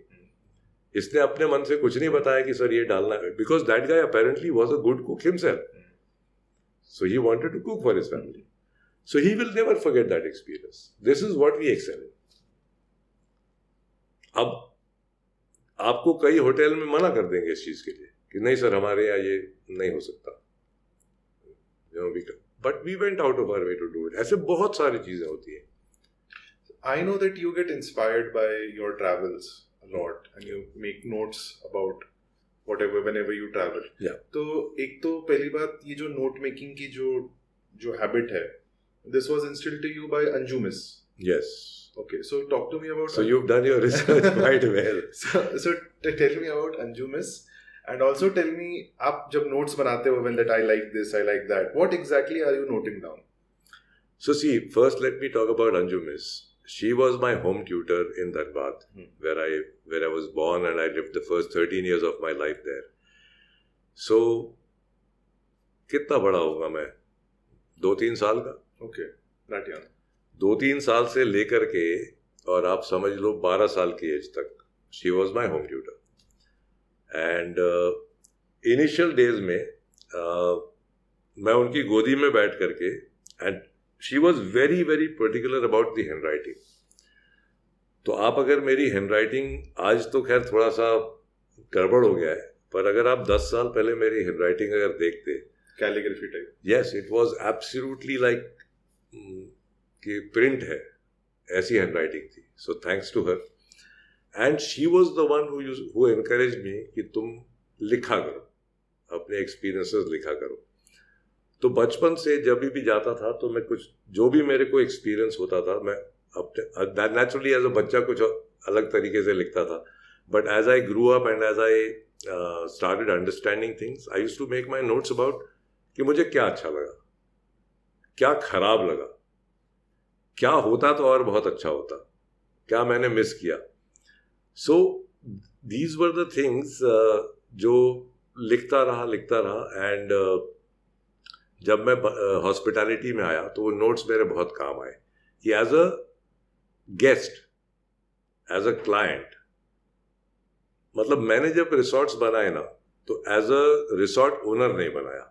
इसने अपने मन से कुछ नहीं बताया कि सर ये डालना है, because that guy apparently was a good cook himself, so he wanted to cook for his family, so he will never forget that experience. This is what we excel in. अब आपको कई hotel में मना कर देंगे इस चीज के लिए कि नहीं सर हमारे यहाँ ये नहीं हो सकता, but we went out of our way to do it. ऐसे बहुत सारी चीजें होती हैं। I know that you get inspired by your travels a lot and you make notes about whatever whenever you travel. Yeah. तो एक तो पहली बात, ये जो नोट मेकिंग की जो हैबिट है, this was instilled to you by Anju Miss. Yes. Okay, so talk to me about. So you've done your research quite well. So tell me about Anju Miss, and also tell me, आप जब notes बनाते हो, when that I like this, I like that, what exactly are you noting down? So see, first let me talk about Anju Miss. She was my home tutor in Dhanbad, where I was born, and I lived the first 13 years of my life there. So कितना बड़ा होगा मैं? 2-3 साल का. Okay, that young. 2-3 साल से लेकर के और आप समझ लो 12 साल की एज तक she was my home tutor. And initial days में मैं उनकी गोदी में बैठ करके, and she was very very particular about the hand writing. तो आप अगर मेरी हैंड राइटिंग, आज तो खैर थोड़ा सा गड़बड़ हो गया है, पर अगर आप 10 साल पहले मेरी हैंड राइटिंग अगर देखते, calligraphy type, yes, it was absolutely like कि प्रिंट है, ऐसी हैंड राइटिंग थी। So thanks to her, and she was the one who encouraged me कि तुम लिखा करो, अपने एक्सपीरियंसेस लिखा करो। तो बचपन से जब भी जाता था तो मैं कुछ, जो भी मेरे को एक्सपीरियंस होता था, मैं अपने नेचुरली एज अ बच्चा कुछ अलग तरीके से लिखता था, but as I grew up and as I started understanding things, I used to make my notes about कि मुझे क्या अच्छा लगा, क्या खराब लगा, क्या होता तो और बहुत अच्छा होता, क्या मैंने मिस किया। So these were the things जो लिखता रहा एंड जब मैं हॉस्पिटैलिटी में आया तो वो नोट्स मेरे बहुत काम आए कि as a guest, as a client, मतलब मैंने जब रिसोर्ट्स बनाए ना तो एज अ रिसोर्ट ओनर नहीं बनाया,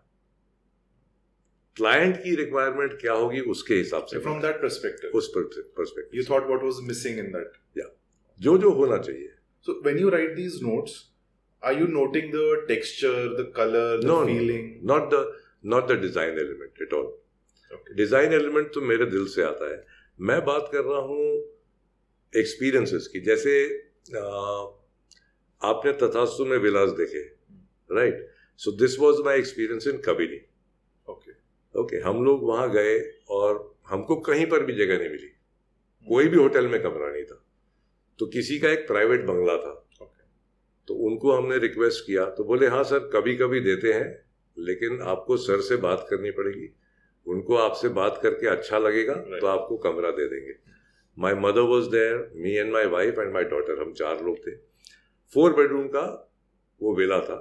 क्लाइंट की रिक्वायरमेंट क्या होगी उसके हिसाब से, फ्रॉम दैट पर्सपेक्टिव, उस perspective, you thought what was missing in that, या जो होना चाहिए। So when you write these notes, are you noting the texture, the colour, the feeling? Not the design element at all. Design element तो मेरे दिल से आता है, मैं बात कर रहा हूँ एक्सपीरियंसेस की। जैसे आपने तथास्तु में विलास देखे, right? So this was my experience in Kabini. Okay, हम लोग वहां गए और हमको कहीं पर भी जगह नहीं मिली, कोई भी होटल में कमरा नहीं था, तो किसी का एक प्राइवेट बंगला था, तो उनको हमने रिक्वेस्ट किया तो बोले हाँ सर, कभी कभी देते हैं, लेकिन आपको सर से बात करनी पड़ेगी, उनको आपसे बात करके अच्छा लगेगा तो आपको कमरा दे देंगे। My mother was there, me and my wife and my daughter, हम 4 लोग थे। 4 बेडरूम का वो विला था।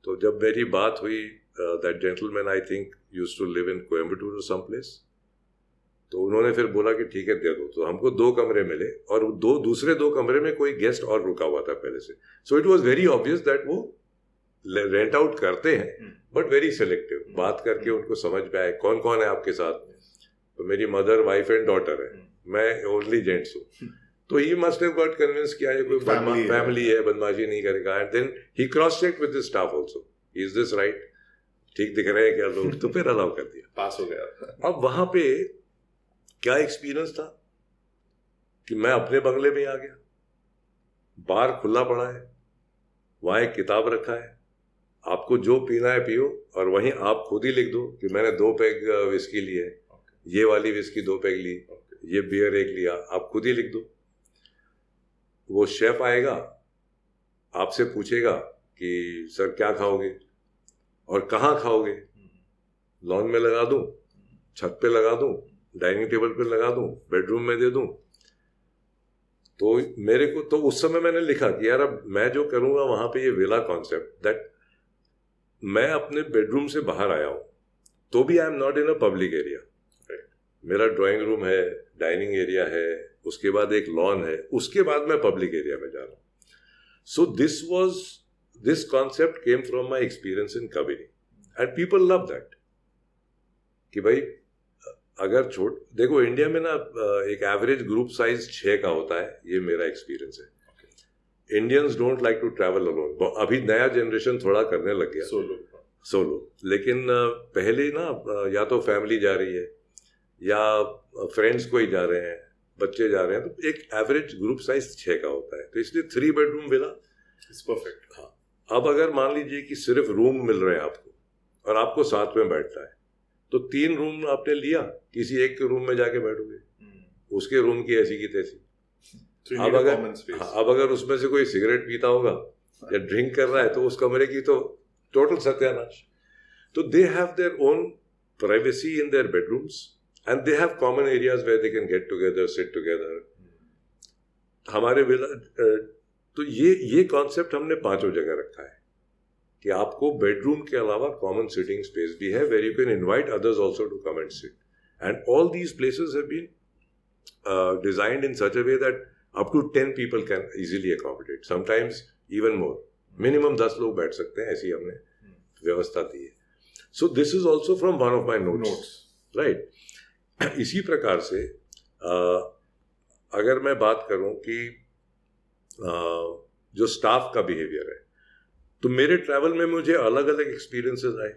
तो जब मेरी बात हुई, that gentleman I think used to live in Coimbatore और सम प्लेस, तो उन्होंने फिर बोला कि ठीक है दे दो। तो हमको 2 कमरे मिले और दूसरे 2 कमरे में कोई गेस्ट और रुका हुआ था पहले से। So it was very obvious that वो रेंट आउट करते हैं, बट वेरी सेलेक्टिव, बात करके उनको समझ में आए कौन कौन है आपके साथ। तो मेरी मदर, वाइफ एंड डॉटर है, मैं ओनली जेंट्स हूँ। तो he must have got convince किया ये कोई फैमिली है, बदमाशी नहीं करेगा। And then he cross check with the staff also, is this right, ठीक दिख रहे हैं क्या लोग, तो फिर अलाउ कर दिया, पास हो गया। अब वहां पे क्या एक्सपीरियंस था कि मैं अपने बंगले में आ गया, बार खुला पड़ा है, वहां एक किताब रखा है, आपको जो पीना है पियो, और वहीं आप खुद ही लिख दो कि मैंने 2 पैग विस्की ली है, ये वाली विस्की 2 पैग ली, ये बियर 1 लिया, आप खुद ही लिख दो। वो शेफ आएगा, आपसे पूछेगा कि सर क्या खाओगे और कहाँ खाओगे, लॉन में लगा दूं, छत पे लगा दूं, डाइनिंग टेबल पे लगा दूं, बेडरूम में दे दूं। तो मेरे को तो उस समय मैंने लिखा कि यार अब मैं जो करूंगा वहां पे ये विला कॉन्सेप्ट, दैट मैं अपने बेडरूम से बाहर आया हूं तो भी आई am not in a public area. मेरा ड्राइंग रूम है, डाइनिंग एरिया है, उसके बाद एक लॉन है, उसके बाद मैं पब्लिक एरिया में जा रहा हूं। So this concept came from my experience in Kabini, and people love that कि भाई अगर देखो इंडिया में ना एक एवरेज ग्रुप साइज 6 का होता है, ये मेरा एक्सपीरियंस है। Indians don't like to travel alone. अभी नया जनरेशन थोड़ा करने लग गया सोलो, लेकिन पहले ना या तो फैमिली जा रही है या फ्रेंड्स कोई जा रहे हैं, बच्चे जा रहे हैं, तो एक एवरेज ग्रुप साइज 6 का होता है। तो इसलिए 3 बेडरूम विला इज परफेक्ट। हाँ, अब अगर मान लीजिए कि सिर्फ रूम मिल रहे हैं आपको और आपको साथ में बैठना है, तो 3 रूम आपने लिया, किसी एक के रूम में जाके बैठोगे, उसके रूम की ऐसी की तैसी। अब अगर उसमें से कोई सिगरेट पीता होगा या ड्रिंक कर रहा है तो उस कमरे की तो टोटल सत्यानाश। तो they have their own privacy in their bedrooms and they have common areas where they can get together, sit together. हमारे तो ये कॉन्सेप्ट हमने 5 जगह रखा है कि आपको बेडरूम के अलावा कॉमन सिटिंग स्पेस भी है, where you can invite others also to come and sit, and all these places have been designed in such a way that up to 10 people can easily accommodate, sometimes even more. Minimum 10 लोग बैठ सकते हैं, ऐसी हमने व्यवस्था दी है. So this is also from one of my notes. Right. इसी प्रकार से अगर मैं बात करूं कि जो स्टाफ का बिहेवियर है, तो मेरे ट्रैवल में मुझे अलग अलग एक्सपीरियंसेस आए.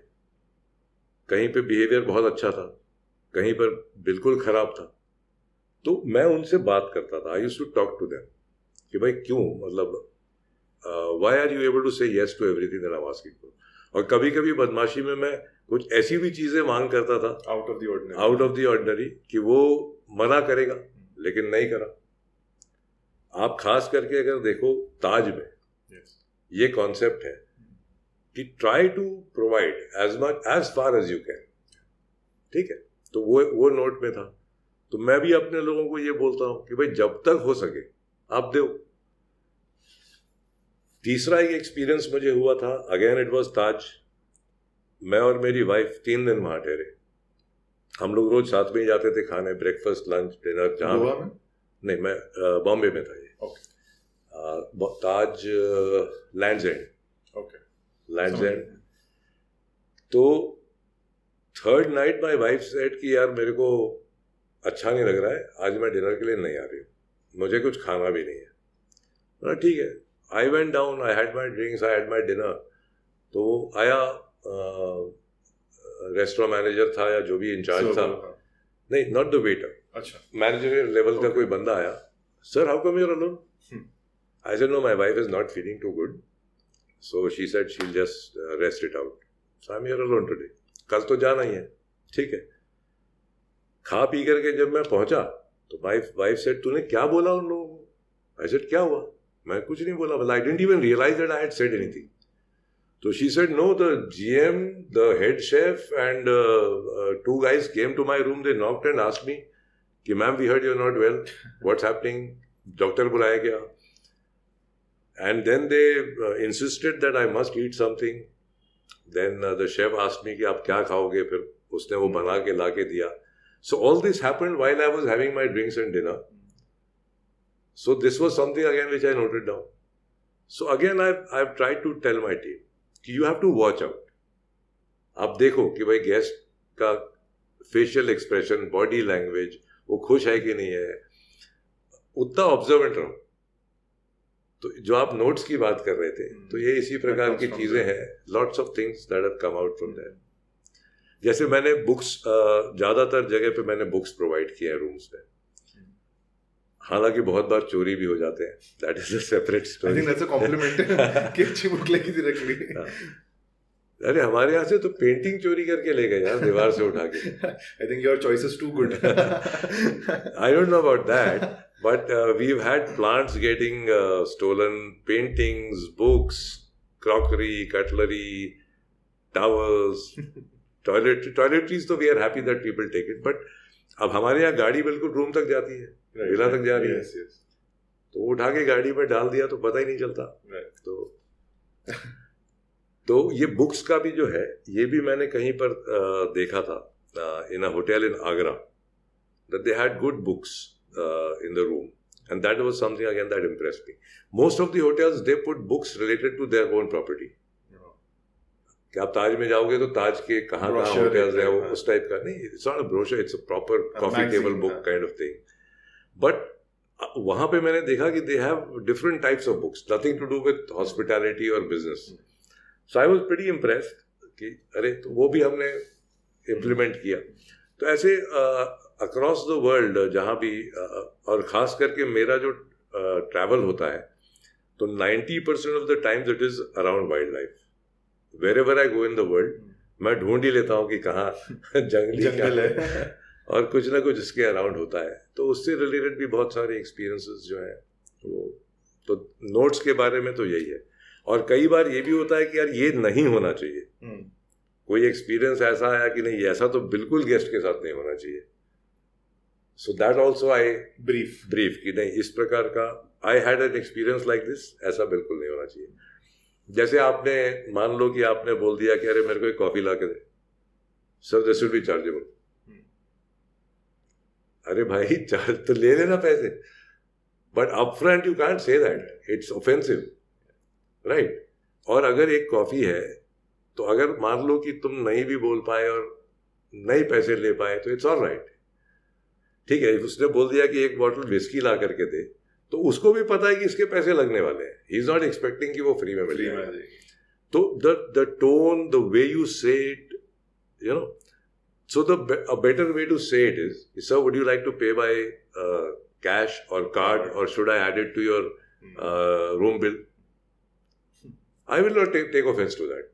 कहीं पे बिहेवियर बहुत अच्छा था, कहीं पर बिल्कुल खराब था. तो मैं उनसे बात करता था. I used to talk to them कि भाई क्यों, मतलब why are you able to say yes to everything that I am asking for. और कभी कभी बदमाशी में मैं कुछ ऐसी भी चीजें मांग करता था आउट ऑफ द ऑर्डिनरी कि वो मना करेगा, लेकिन नहीं करा. आप खास करके अगर देखो ताज में ये कॉन्सेप्ट है कि try to provide as far as you can. ठीक है, तो वो नोट में था. तो मैं भी अपने लोगों को ये बोलता हूं कि भाई जब तक हो सके आप दो. तीसरा एक एक्सपीरियंस मुझे हुआ था, अगेन इट वाज ताज. मैं और मेरी वाइफ 3 दिन वहां ठहरे. हम लोग रोज साथ में ही जाते थे खाने, ब्रेकफास्ट, लंच, डिनर. जहां गोवा में? नहीं, मैं बॉम्बे में था. ये Taj lands end. Lands end. तो third night my wife said कि यार मेरे को अच्छा नहीं लग रहा है, आज मैं डिनर के लिए नहीं आ रही हूँ, मुझे कुछ खाना भी नहीं है. बोला ठीक है. I went down, I had my drinks, I had my dinner. तो आया रेस्टोरेंट मैनेजर था या जो भी इंचार्ज था, नहीं नॉट द वेटर, अच्छा मैनेजर लेवल का कोई बंदा आया. Sir how come you are alone? I said no, my wife is not feeling too good, so she said she will just rest it out, so I am here alone today. कल तो जाना ही है. ठीक है. खा P करके जब मैं पहुंचा तो वाइफ सेड तूने क्या बोला उन लोगों को? आई सेड क्या हुआ? मैं कुछ नहीं बोला. I didn't even realise that I had said anything. So she said, no, the GM, the head chef, and 2 guys came to my room. They knocked and asked me, कि ma'am, we heard you're not well. What's happening? Doctor बुलाया क्या? And then they insisted that I must eat something. Then the chef asked me कि आप क्या खाओगे? फिर उसने वो बना के ला के दिया. So all this happened while I was having my drinks and dinner. So this was something again which I noted down. So again I've tried to tell my team कि you have to watch out. आप देखो कि भाई guest का facial expression, body language, वो खुश है कि नहीं है, उतना ऑब्जर्वेंट रहो. तो जो आप नोट्स की बात कर रहे थे, तो ये इसी प्रकार की चीजें हैं. Lots of things that have come out from that. जैसे मैंने बुक्स, ज्यादातर जगह पे मैंने बुक्स प्रोवाइड किए हैं रूम्स में. हालांकि बहुत बार चोरी भी हो जाते हैं. That is a separate story. I think that's a compliment कि अच्छी बुक लेके थी रख ली. अरे हमारे यहाँ से तो पेंटिंग चोरी करके ले गए यार, दीवार से उठा के. I think your choice is too good. I don't know about that, but we've had plants getting stolen, paintings, books, crockery, cutlery, towels, toiletries. तो we are happy that people take it, but अब हमारे यहाँ गाड़ी बिल्कुल room तक जाती है, villa तक जा रही है. तो उठा के गाड़ी में डाल दिया तो पता ही नहीं चलता. तो ये बुक्स का भी जो है, ये भी मैंने कहीं पर देखा था in a hotel in Agra, that they had good books in the room, and that was something again that impressed me. Most of the hotels they put books related to their own property. कि आप ताज में जाओगे तो ताज के कहाँ hotels है, वो उस टाइप का नहीं. It's not a brochure, it's a proper coffee table book kind of thing. But वहां पे मैंने देखा कि they have different types of books, nothing to do with hospitality और business. So I was pretty impressed कि अरे, तो वो भी हमने इम्प्लीमेंट किया. तो ऐसे अक्रॉस द वर्ल्ड जहाँ भी, और खास करके मेरा जो ट्रैवल होता है, तो 90% of the times it is around wild life. Wherever I go in the world, मैं ढूंढ ही लेता हूँ कि कहाँ जंगल है और कुछ ना कुछ इसके अराउंड होता है. तो उससे रिलेटेड भी बहुत सारे एक्सपीरियंसेस जो हैं वो, तो नोट्स के बारे में तो यही है. और कई बार ये भी होता है कि यार ये नहीं होना चाहिए. कोई एक्सपीरियंस ऐसा आया कि नहीं, ऐसा तो बिल्कुल गेस्ट के साथ नहीं होना चाहिए. So that also I brief कि नहीं, इस प्रकार का I had an experience like this, ऐसा बिल्कुल नहीं होना चाहिए. जैसे आपने मान लो कि आपने बोल दिया कि अरे मेरे को एक कॉफी ला के दे, sir this will be chargeable. अरे भाई चार्ज तो ले लेना पैसे, but up front you can't say that, it's offensive, right? और अगर एक कॉफी है तो अगर मान लो कि तुम नहीं भी बोल पाए और नहीं पैसे ले पाए तो इट्स ऑल राइट, ठीक है। उसने बोल दिया कि एक बॉटल विस्की ला करके दे, तो उसको भी पता है कि इसके पैसे लगने वाले हैं, ही इज नॉट एक्सपेक्टिंग कि वो फ्री में मिल जाएगा। तो the tone, the way you say it, you know, so a better way to say it is, sir, would you like to pay by cash or card, or should I add it to your room bill? I will not take offense to that.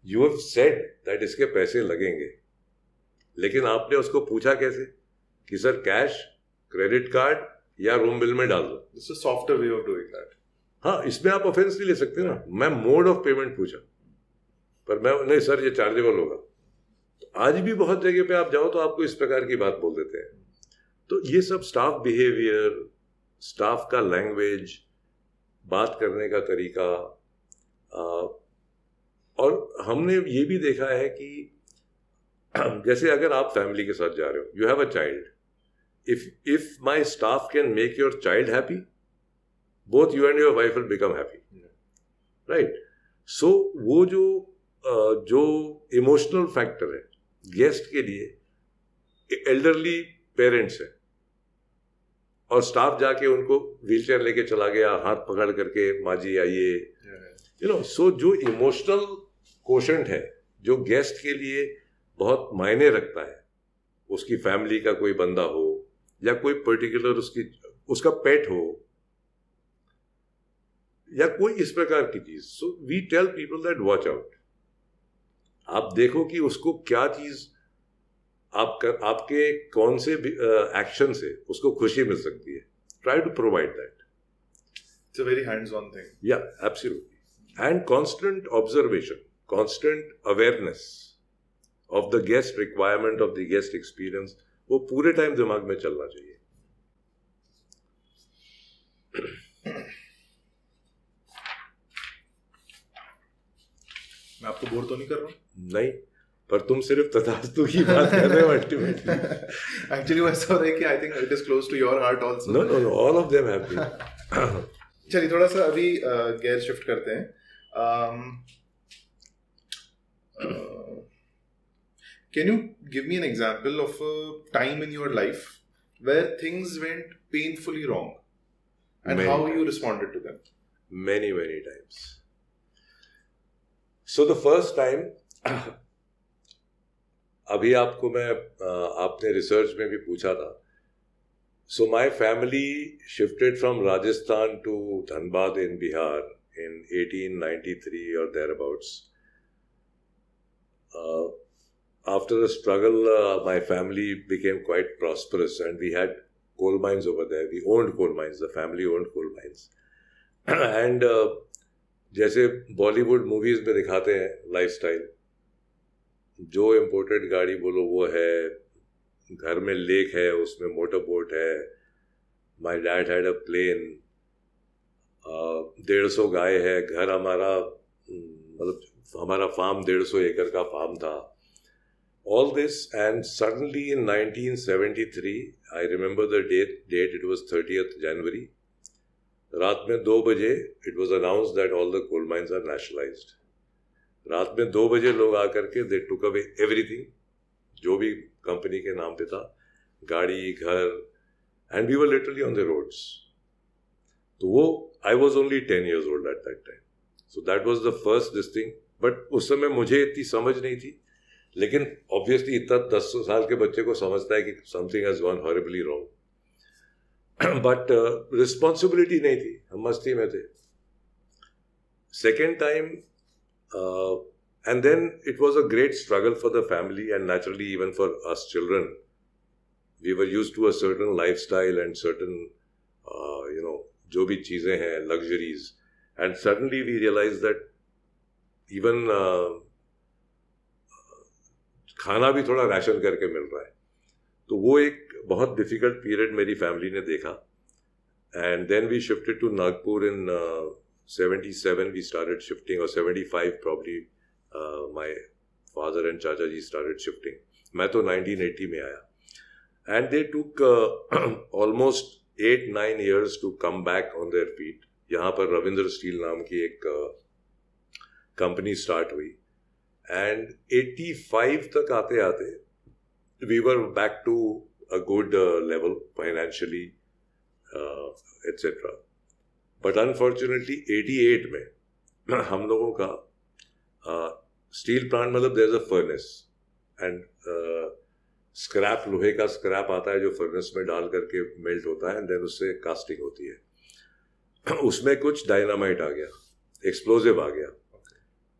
You have said that इसके पैसे लगेंगे, लेकिन आपने उसको पूछा कैसे कि sir cash, credit card या रूम बिल में डाल दो। It's a softer way of doing that. हाँ, इसमें आप ऑफेंस नहीं ले सकते ना। मैं मोड ऑफ पेमेंट पूछा, पर मैं नहीं सर ये चार्जेबल होगा। तो आज भी बहुत जगह पे आप जाओ तो आपको इस प्रकार की बात बोल देते हैं। तो ये सब स्टाफ बिहेवियर, स्टाफ का लैंग्वेज, बात करने का तरीका, और हमने ये भी देखा है कि जैसे अगर आप फैमिली के साथ जा रहे हो, you have a child, if my staff can make your child happy, both you and your wife will become happy, right? So वो जो इमोशनल फैक्टर है गेस्ट के लिए, एल्डरली पेरेंट्स है और स्टाफ जाके उनको व्हीलचेयर लेके चला गया, हाथ पकड़ करके माँ जी आइए, यू नो, सो जो इमोशनल कोशेंट है जो गेस्ट के लिए बहुत मायने रखता है, उसकी फैमिली का कोई बंदा हो या कोई पर्टिकुलर उसका पेट हो या कोई इस प्रकार की चीज, so we tell people that watch out. आप देखो कि उसको क्या चीज आपके कौन से एक्शन से उसको खुशी मिल सकती है, try to provide that. It's a very hands on thing. Yeah absolutely, and constant observation, constant awareness of the guest requirement, of the guest experience, वो पूरे टाइम दिमाग में चलना चाहिए। मैं आपको बोर तो नहीं कर रहा हूँ? नहीं, पर तुम सिर्फ तथास्तु की बात कर रहे हो अल्टीमेटली। एक्चुअली वो ऐसा हो रहा है कि I think it is close to your heart also. No no no, all of them have been. चलिए थोड़ा सा अभी गेयर शिफ्ट करते हैं। Can you give me an example of a time in your life where things went painfully wrong and how you responded to them? Many times. So the first time, अभी आपको मैं आपने research में भी पूछा था, so my family shifted from Rajasthan to Dhanbad in Bihar in 1893 or thereabouts. After a struggle, my family became quite prosperous and we had coal mines over there. We owned coal mines, the family owned coal mines. And जैसे Bollywood movies में दिखाते हैं lifestyle, जो imported गाड़ी बोलो वो है, घर में लेक है, उसमें मोटर बोट है, my dad had a plane, 150 गाय है, घर हमारा मतलब हमारा फार्म 150 एकड़ का फार्म था, all this, and suddenly in 1973, I remember the date, it was 30th January, रात में 2 बजे it was announced that all the coal mines are nationalized. रात में 2 बजे लोग आकर के they took away everything, जो भी कंपनी के नाम पे था, गाड़ी, घर, and we were literally on the roads. तो वो I was only 10 years old at that time. So that was the first this thing. But उस समय मुझे इतनी समझ नहीं थी, लेकिन obviously इतना 10 साल के बच्चे को समझता है कि something has gone horribly wrong. But responsibility नहीं थी, हम मस्ती में थे। Second time, and then it was a great struggle for the family and naturally even for us children. We were used to a certain life style and certain you know जो भी चीज़ें हैं, luxuries, and suddenly we realise that even खाना भी थोड़ा ration करके मिल रहा है। तो वो एक बहुत डिफिकल्ट पीरियड मेरी फैमिली ने देखा, and then we shifted to Nagpur in 77 we started shifting, और 75 प्रॉब्ली माय फादर एंड चाचा जी स्टार्टेड शिफ्टिंग। मैं तो 1980 में आया, And they took almost 8-9 years to come back on their feet. यहाँ पर रविंद्र स्टील नाम की एक कंपनी स्टार्ट हुई, एंड 85 तक आते आते we were back to a good level financially, etc. But unfortunately 88 में हम लोगों का स्टील प्लांट, मतलब there is a furnace and scrap, लोहे का स्क्रैप आता है जो फर्नेस में डाल करके मेल्ट होता है, एंड देन उससे कास्टिंग होती है. उसमें कुछ डायनामाइट आ गया, एक्सप्लोजिव आ गया,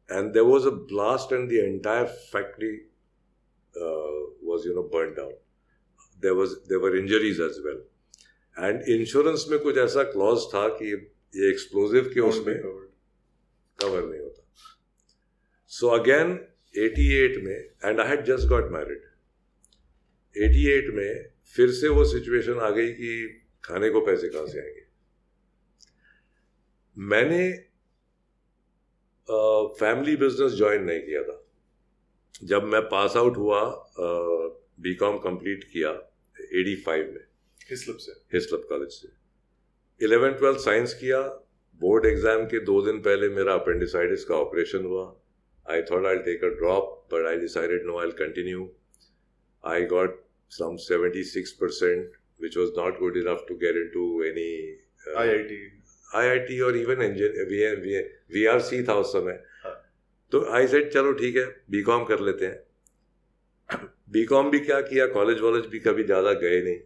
and there was a blast and the entire factory was burned down. There were injuries as well, and insurance में कुछ ऐसा क्लॉज था कि ये एक्सप्लोजिव के उसमें कवर नहीं होता. So again 88 में, and I had just got married, 88 में फिर से वो सिचुएशन आ गई कि खाने को पैसे कहाँ से आएंगे. मैंने फैमिली बिजनेस ज्वाइन नहीं किया था. जब मैं पास आउट हुआ, बीकॉम कंप्लीट किया 85 में हिस्लप कॉलेज से. 11th-12th साइंस किया. बोर्ड एग्जाम के 2 दिन पहले मेरा अपेंडिसाइटिस का ऑपरेशन हुआ. I thought I'll take a drop, but I decided no, I'll continue. I got some 76%, which was not good enough to get into any IIT or even VRC था उस समय. तो I said चलो ठीक है, BCom कर लेते हैं. बीकॉम भी क्या किया, कॉलेज भी कभी ज़्यादा गए नहीं.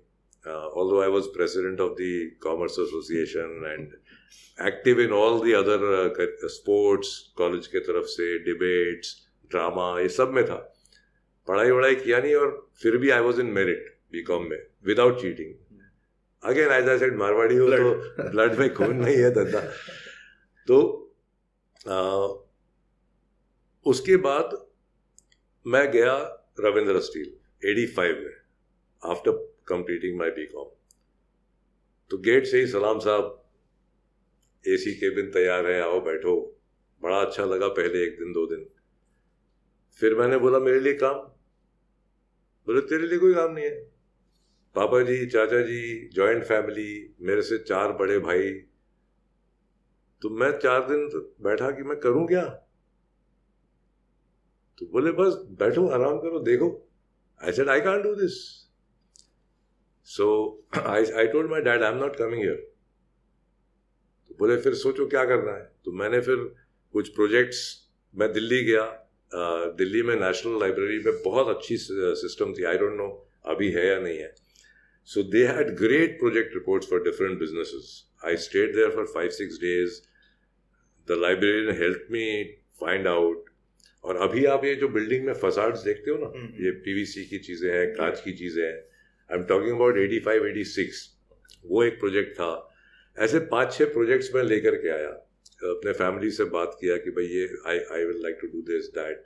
Although I was president of the Commerce Association and active in all the other sports, college के तरफ से डिबेट्स, ड्रामा, ये सब में था. पढ़ाई वढ़ाई किया नहीं, और फिर भी I was in merit BCom में without cheating. Again as I said, Marwari हो तो ब्लड में खून नहीं है धंधा. तो उसके बाद मैं गया रविंद्र स्टील 85 में आफ्टर कंप्लीटिंग माई बीकॉम. तो गेट से ही सलाम साहब, एसी केबिन तैयार है, आओ बैठो. बड़ा अच्छा लगा पहले 1 दिन 2 दिन. फिर मैंने बोला मेरे लिए काम. बोले तेरे लिए कोई काम नहीं है. पापा जी, चाचा जी, जॉइंट फैमिली, मेरे से 4 बड़े भाई. तो मैं 4 दिन बैठा कि मैं करूं क्या. तो बोले बस बैठो, आराम करो, देखो. I said I can't do this. So I told my dad I am not coming here. तो बोले फिर सोचो क्या करना है. तो मैंने फिर कुछ प्रोजेक्ट्स, मैं दिल्ली गया. दिल्ली में नेशनल लाइब्रेरी में बहुत अच्छी सिस्टम थी. आई डोंट नो अभी है या नहीं है. So they had great project reports for different businesses. I stayed there for 5-6 days. The librarian help me find out. और अभी आप ये जो बिल्डिंग में फसाड्स देखते हो ना, ये पीवीसी की चीज़ें हैं, कांच की चीज़ें हैं. I am talking about 85-86. वो एक प्रोजेक्ट था. ऐसे 5-6 प्रोजेक्ट्स मैं लेकर के आया. अपने फैमिली से बात किया कि भाई ये I will like to do this that.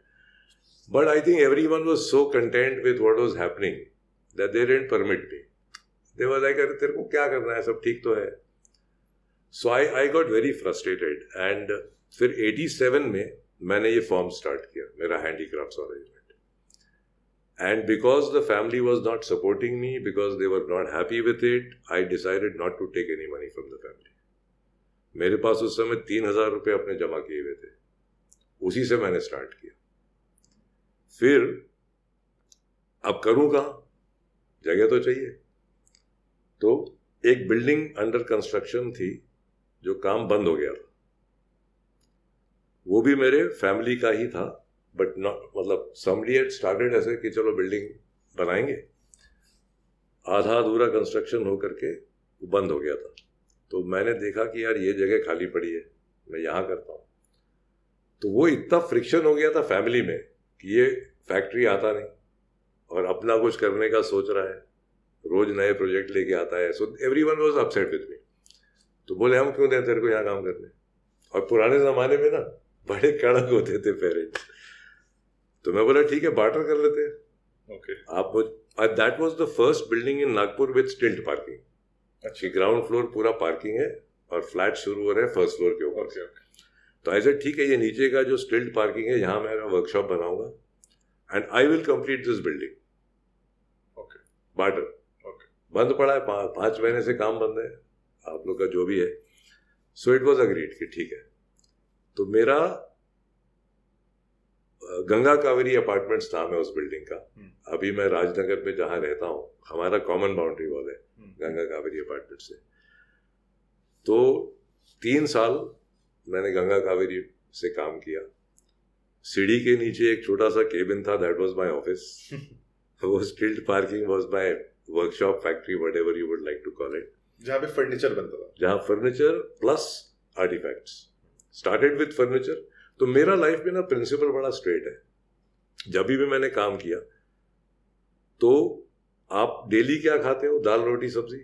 But I think everyone was so content with what was happening that they didn't permit me. They were like, अरे तेरे को क्या करना है, सब ठीक तो है. So I got very frustrated. And फिर 87 में मैंने ये फॉर्म स्टार्ट किया, मेरा handicrafts arrangement. And because the family was not supporting me, because they were not happy with it, I decided not to take any money from the family. मेरे पास उस समय 3,000 रुपये अपने जमा किए हुए थे. उसी से मैंने स्टार्ट किया. फिर अब करूँ कहाँ, जगह तो चाहिए. तो एक बिल्डिंग अंडर कंस्ट्रक्शन थी जो काम बंद हो गया था. वो भी मेरे फैमिली का ही था, बट नॉट, मतलब somebody had started ऐसे कि चलो बिल्डिंग बनाएंगे. आधा अधूरा कंस्ट्रक्शन हो करके वो बंद हो गया था. तो मैंने देखा कि यार ये जगह खाली पड़ी है, मैं यहाँ करता हूँ. तो वो इतना फ्रिक्शन हो गया था फैमिली में कि ये फैक्ट्री आता नहीं और अपना कुछ करने का सोच रहा है, रोज नए प्रोजेक्ट लेके आता है. So everyone was upset with me. तो बोले हम क्यों दें तेरे को यहाँ काम करने. और पुराने ज़माने में ना बड़े कड़क होते थे पेरेंट्स. तो मैं बोला ठीक है, बार्टर कर लेते हैं. Okay. आप that was the first building in Nagpur with स्टिल्ट पार्किंग. अच्छी ग्राउंड फ्लोर पूरा पार्किंग है और फ्लैट शुरू हो रहे हैं फर्स्ट फ्लोर के ऊपर. तो ऐसे ठीक है, ये नीचे का जो स्टिल्ट पार्किंग है यहाँ मैं वर्कशॉप बनाऊंगा and I will complete this building. Barter. बंद पड़ा है, 5 महीने से काम बंद है, आप लोग का जो भी है. सो इट वॉज अग्रीड कि ठीक है. तो मेरा गंगा कावेरी अपार्टमेंट्स नाम है उस बिल्डिंग का. अभी मैं राजनगर में जहाँ रहता हूँ, हमारा कॉमन बाउंड्री वॉल है गंगा कावेरी अपार्टमेंट से. तो 3 साल मैंने गंगा कावेरी से काम किया. सीढ़ी के नीचे एक छोटा सा केबिन था, दैट वाज माय ऑफिस. वो stilt parking was my workshop, factory, whatever you would like to call it. जहाँ पे फर्नीचर बनता था. जहाँ furniture plus artefacts. Started with furniture. तो मेरा लाइफ में ना प्रिंसिपल बड़ा स्ट्रेट है. जब भी मैंने काम किया तो आप डेली क्या खाते हो? दाल रोटी सब्जी.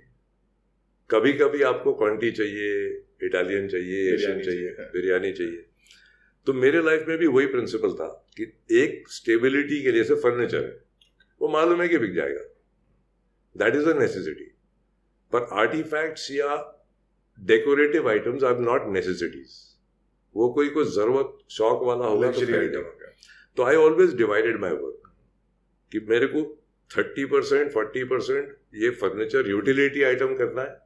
कभी कभी आपको क्वांटी चाहिए, इटालियन चाहिए, एशियन चाहिए, बिरयानी चाहिए. तो मेरे लाइफ में भी वही प्रिंसिपल था कि एक स्टेबिलिटी के लिए, से फर्नीचर है, वो मालूम है कि बिक जाएगा, दैट इज अ नेसेसिटी. पर आर्टिफैक्ट्स या decorative items are not necessities. वो कोई जरूरत शौक वाला होगा तो खरीदेगा. तो I always divided my work कि मेरे को 30%, 40% ये फर्नीचर यूटिलिटी आइटम करना है.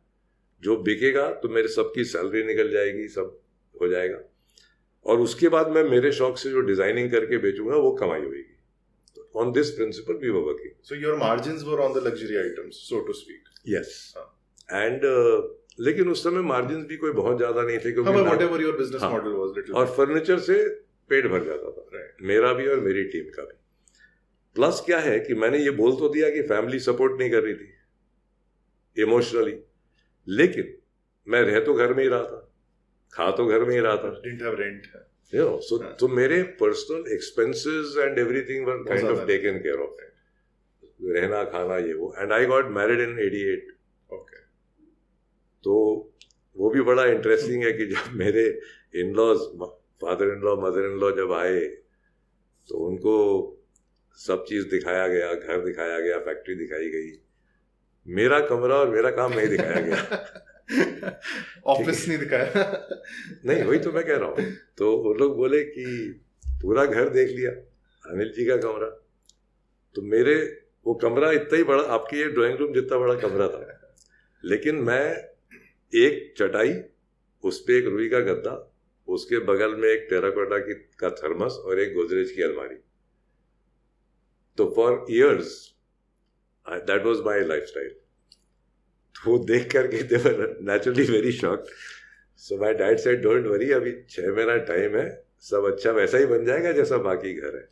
जो बिकेगा तो मेरे सबकी सैलरी निकल जाएगी, सब हो जाएगा. और उसके बाद मैं मेरे शौक से जो डिजाइनिंग करके बेचूंगा वो कमाई होगी. On this principle we were working. So your margins were on the luxury items, so to speak. Yes. And लेकिन उस समय मार्जिन्स भी कोई बहुत ज्यादा नहीं थे, क्योंकि whatever your business model was little. और फर्नीचर से पेट भर जाता था, मेरा भी और मेरी टीम का भी. प्लस क्या है कि मैंने ये बोल तो दिया कि फैमिली सपोर्ट नहीं कर रही थी इमोशनली, लेकिन मैं रह तो घर में ही रहा था, खा तो घर में ही रहा था. Didn't have rent. So मेरे personal expenses and everything were kind of taken care of. रहना खाना ये वो. And I got married in 88. Okay. तो वो भी बड़ा इंटरेस्टिंग है कि जब मेरे in-laws, father in law, mother in law जब आए तो उनको सब चीज़ दिखाया गया, घर दिखाया गया, फैक्ट्री दिखाई गई. मेरा कमरा और मेरा काम नहीं दिखाया गया. ऑफिस नहीं दिखाया. नहीं, वही तो मैं कह रहा हूँ. तो वो लोग बोले कि पूरा घर देख लिया, अनिल जी का कमरा. तो मेरे वो कमरा इतना ही बड़ा, आपके ये ड्राइंग रूम जितना बड़ा कमरा था, लेकिन मैं एक चटाई, उस पे एक रुई का गद्दा, उसके बगल में एक टेराकोटा का थर्मस और एक गोदरेज की अलमारी. तो for years that was my lifestyle. तो देख करके they were naturally very shocked. So my dad said don't worry, अभी 6 महीना टाइम है, सब अच्छा वैसा ही बन जाएगा जैसा बाकी घर है,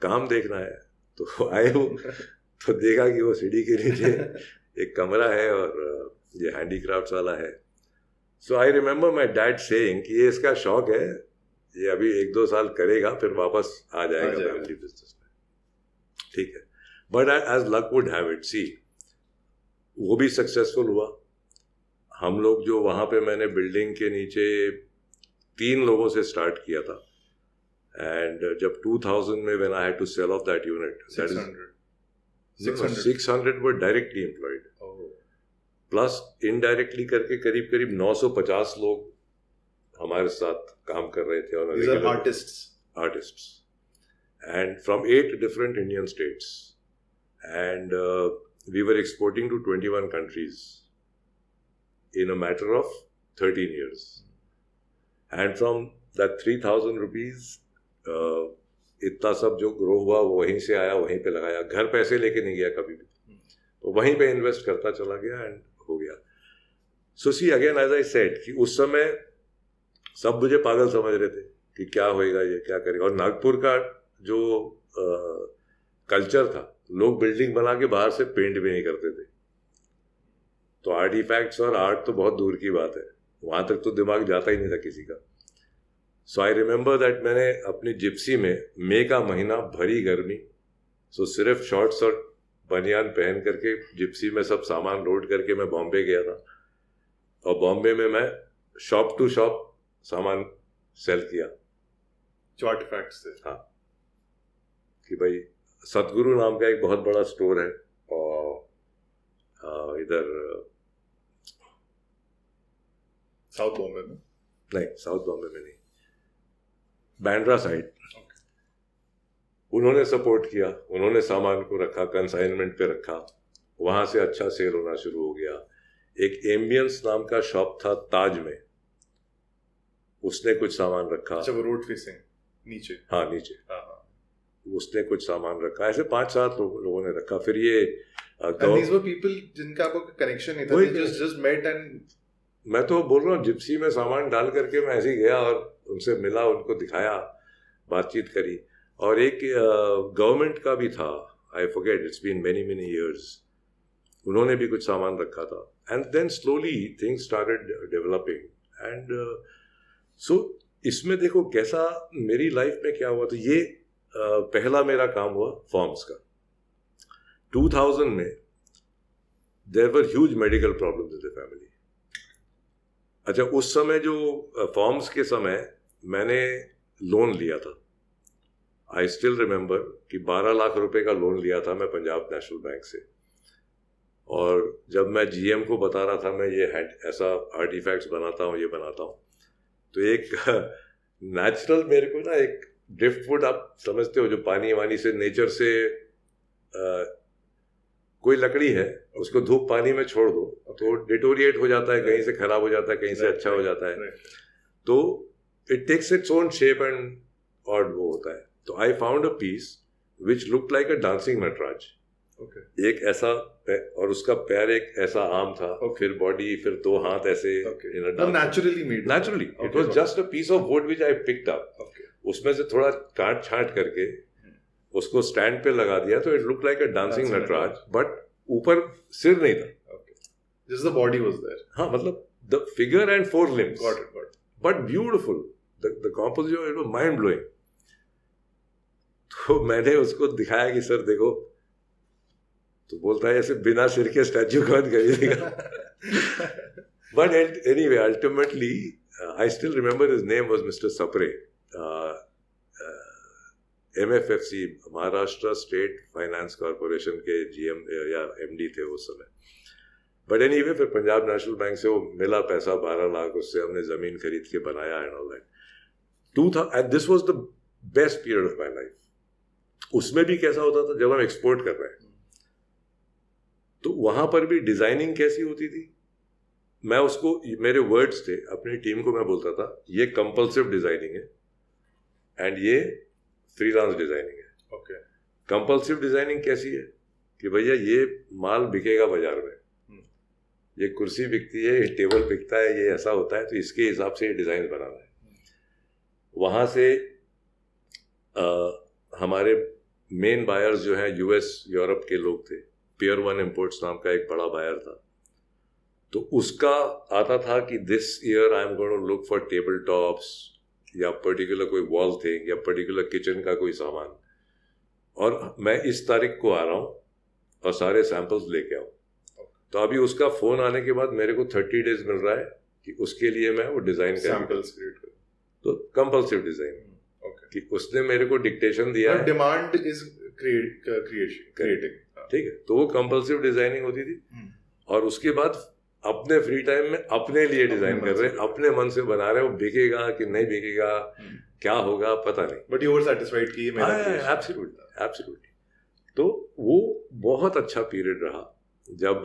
काम देखना है. तो आए वो तो देखा कि वो सीढ़ी के नीचे एक कमरा है और ये हैंडीक्राफ्ट्स वाला है. So I remember my dad saying कि ये इसका शौक है, ये अभी 1-2 साल करेगा, फिर वापस आ जाएगा फैमिली बिजनेस में. ठीक है. But as luck would have it, see वो भी सक्सेसफुल हुआ. हम लोग जो वहाँ पे, मैंने बिल्डिंग के नीचे 3 लोगों से स्टार्ट किया था. एंड जब 2000 में when I had to sell off that unit, 600 were directly employed, plus indirectly करके करीब 950 लोग हमारे साथ काम कर रहे थे. और These are artists. And from 8 different Indian states. And we were exporting to 21 countries in a matter of 13 years. And from that 3,000 rupees, इतना सब जो ग्रो हुआ वो वहीं से आया, वहीं पे लगाया. घर पैसे लेके नहीं गया कभी भी, तो वहीं पे इन्वेस्ट करता चला गया एंड हो गया. सो see again, as I said, कि उस समय सब मुझे पागल समझ रहे थे कि क्या होएगा, ये क्या करेगा. और नागपुर का जो कल्चर था, लोग बिल्डिंग बना के बाहर से पेंट भी नहीं करते थे. तो आर्टिफैक्ट्स और आर्ट तो बहुत दूर की बात है, वहां तक तो दिमाग जाता ही नहीं था किसी का. सो आई रिमेंबर दैट मैंने अपनी जिप्सी में मई का महीना, भरी गर्मी, सो सिर्फ शॉर्ट्स और बनियान पहन करके जिप्सी में सब सामान लोड करके मैं बॉम्बे गया था. और बॉम्बे में मैं शॉप टू शॉप सामान सेल किया. जो आर्टिफैक्ट्स थे. हाँ, कि भाई सतगुरु नाम का एक बहुत बड़ा स्टोर है और इधर साउथ बॉम्बे में नहीं, साउथ बॉम्बे में नहीं, बैंड्रा साइड. उन्होंने सपोर्ट किया, उन्होंने सामान को रखा, कंसाइनमेंट पे रखा, वहाँ से अच्छा सेल होना शुरू हो गया। एक एम्बियंस नाम का शॉप था ताज में, उसने कुछ सामान रखा। अच्छा, वो रोड फेसिंग नीचे? हाँ, नीचे। हाँ। उसने कुछ सामान रखा, ऐसे 5-7 लोगों ने रखा। फिर ये And these were people जिनका आपको कनेक्शन नहीं था, they just met and मैं तो बोल रहा हूँ जिप्सी में सामान डाल करके मैं ऐसे ही गया और उनसे मिला, उनको दिखाया, बातचीत करी। और एक गवर्नमेंट का भी था, I forget, it's been many years, उन्होंने भी कुछ सामान रखा था। And then slowly things started developing. And so इसमें देखो कैसा मेरी लाइफ में क्या हुआ। तो ये पहला मेरा काम हुआ फॉर्म्स का। 2000 में there were huge medical problems in the family. अच्छा, उस समय जो फॉर्म्स के समय मैंने लोन लिया था, आई स्टिल रिमेंबर कि 12 लाख रुपए का लोन लिया था मैं पंजाब नेशनल बैंक से। और जब मैं जीएम को बता रहा था मैं ये ऐसा आर्टिफैक्ट्स बनाता हूँ, ये बनाता हूँ, तो एक नेचुरल मेरे को ना एक ड्रिफ्टवुड, आप समझते हो, जो पानी वानी से नेचर से कोई लकड़ी है, उसको धूप पानी में छोड़ दो तो डिटोरिएट हो जाता है, कहीं से खराब हो जाता है, कहीं से अच्छा हो जाता है। तो it takes its own shape and odd वो होता है। तो I found a piece which looked like a dancing Nataraj. एक ऐसा, और उसका पैर एक ऐसा आम था, फिर बॉडी, फिर 2 हाथ ऐसे, naturally it was just a piece of wood which I picked up. उसमें से थोड़ा काट छांट करके उसको स्टैंड पे लगा दिया, तो it look like a dancing Nataraj, but ऊपर सिर नहीं था, just the body was there. हाँ, मतलब the figure and 4 limbs, got it, but beautiful, the composition, it was mind blowing. तो मैंने उसको दिखाया कि सर देखो, तो बोलता है ऐसे बिना सिर के स्टैच्यू कौन खरीदेगा। But anyway ultimately I still remember his name was mister Sapre, MFFC, Maharashtra state finance corporation के GM या MD थे उस समय। बट एनीवे फिर पंजाब नेशनल बैंक से वो मिला पैसा 12 लाख, उससे हमने जमीन खरीद के बनाया and all that. And this was the best period of my life. उसमें भी कैसा होता था, जब हम एक्सपोर्ट कर रहे हैं तो वहां पर भी डिजाइनिंग कैसी होती थी। मैं उसको, मेरे वर्ड्स थे, अपनी टीम को मैं बोलता था ये कंपल्सिव डिजाइनिंग है एंड ये फ्रीलांस डिजाइनिंग है। ओके, कंपल्सिव डिजाइनिंग कैसी है कि भैया ये माल बिकेगा बाजार में, ये कुर्सी बिकती है, ये टेबल बिकता है, ये ऐसा होता है, तो इसके हिसाब से ये डिजाइन बनाना है। वहां से हमारे मेन बायर्स जो हैं US यूरोप के लोग थे। पियर 1 इम्पोर्ट्स नाम का एक बड़ा बायर था, तो उसका आता था कि this year I am going to look for table tops या पर्टिकुलर कोई वॉल थिंग या पर्टिकुलर किचन का कोई सामान, और मैं इस तारीख को आ रहा हूँ और सारे सैंपल्स लेके आऊँ। तो अभी उसका फोन आने के बाद मेरे को 30 डेज मिल रहा है कि उसके लिए मैं वो डिजाइन सैंपल्स क्रिएट करूं। तो कंपल्सिव डिजाइन, कि उसने मेरे को डिक्टेशन दिया है, डिमांड इज क्रिएटिंग, ठीक है, तो वो कंपल्सिव डिजाइनिंग होती थी। और उसके बाद अपने फ्री टाइम में अपने लिए डिजाइन कर रहे हैं, अपने मन से बना रहे हैं, वो बिकेगा कि नहीं बिकेगा, क्या होगा पता नहीं, बट यू वर सैटिस्फाइड कि ये मेरा क्रिएशन है। एब्सोल्युटली। तो वो बहुत अच्छा पीरियड रहा जब,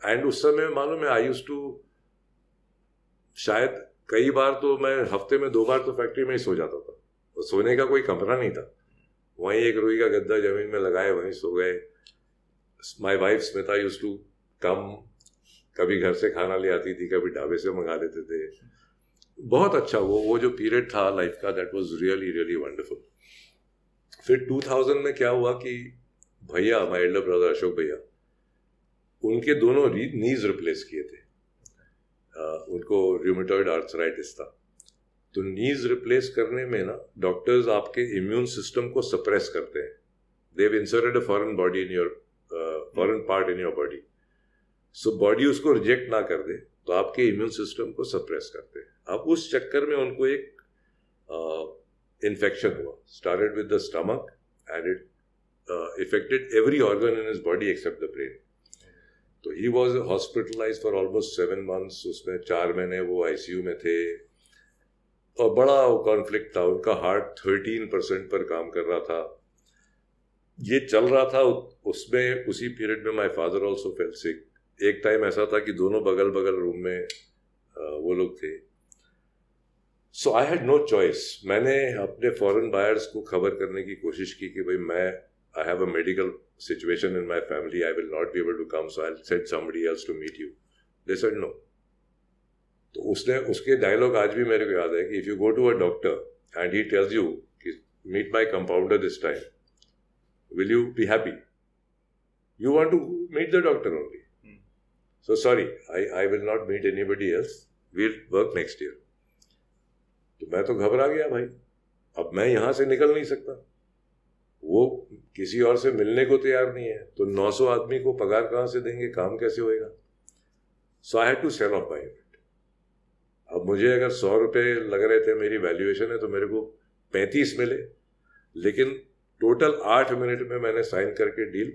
एंड उस समय मालूम है आई यूज्ड टू, शायद कई बार तो मैं हफ्ते में 2 बार तो फैक्ट्री में ही सो जाता था। तो सोने का कोई कमरा नहीं था, वहीं एक रुई का गद्दा जमीन में लगाए, वहीं सो गए। My wife Smita used to come, कभी घर से खाना ले आती थी, कभी ढाबे से मंगा लेते थे। बहुत अच्छा वो जो पीरियड था लाइफ का, that was really really wonderful. फिर 2000 में क्या हुआ कि भैया, माय एल्डर ब्रदर अशोक भैया, उनके दोनों नीज रिप्लेस किए थे। उनको रूमेटॉइड आर्थराइटिस था। तो नीज रिप्लेस करने में ना डॉक्टर्स आपके इम्यून सिस्टम को सप्रेस करते हैं। They have inserted a foreign body in your foreign part in your body, so body उसको रिजेक्ट ना कर दे तो आपके इम्यून सिस्टम को सप्रेस करते हैं। अब उस चक्कर में उनको एक इन्फेक्शन हुआ, started with the stomach and it affected every organ in his body except the brain. तो he was hospitalize for almost 7 months। उसमें 4 महीने वो ICU में थे और बड़ा कॉन्फ्लिक्ट था। उनका हार्ट 13% पर काम कर रहा था। ये चल रहा था, उसमें उसी पीरियड में माय फादर आल्सो फेल सिक. एक टाइम ऐसा था कि दोनों बगल बगल रूम में वो लोग थे. सो आई हैड नो चॉइस. मैंने अपने फॉरेन बायर्स को खबर करने की कोशिश की कि भाई मैं I have a medical situation in my family, I will not be able to come, so I will send somebody else to meet you. They said no. तो उसके डायलॉग आज भी मेरे को याद है कि if you go to a doctor and he tells you कि meet my compounder this time, will you be happy? You want to meet the doctor only. So sorry, I will not meet anybody else. We'll work next year. तो मैं तो घबरा गया भाई. अब मैं यहाँ से निकल नहीं सकता. वो किसी और से मिलने को तैयार नहीं है. तो 900 आदमी को पगार कहाँ से देंगे, काम कैसे होएगा? So I had to sell off my unit. अब मुझे अगर 100 रुपये लग रहे थे, मेरी वैल्यूएशन है, तो मेरे को 35 मिले. लेकिन टोटल 8 मिनट में मैंने साइन करके डील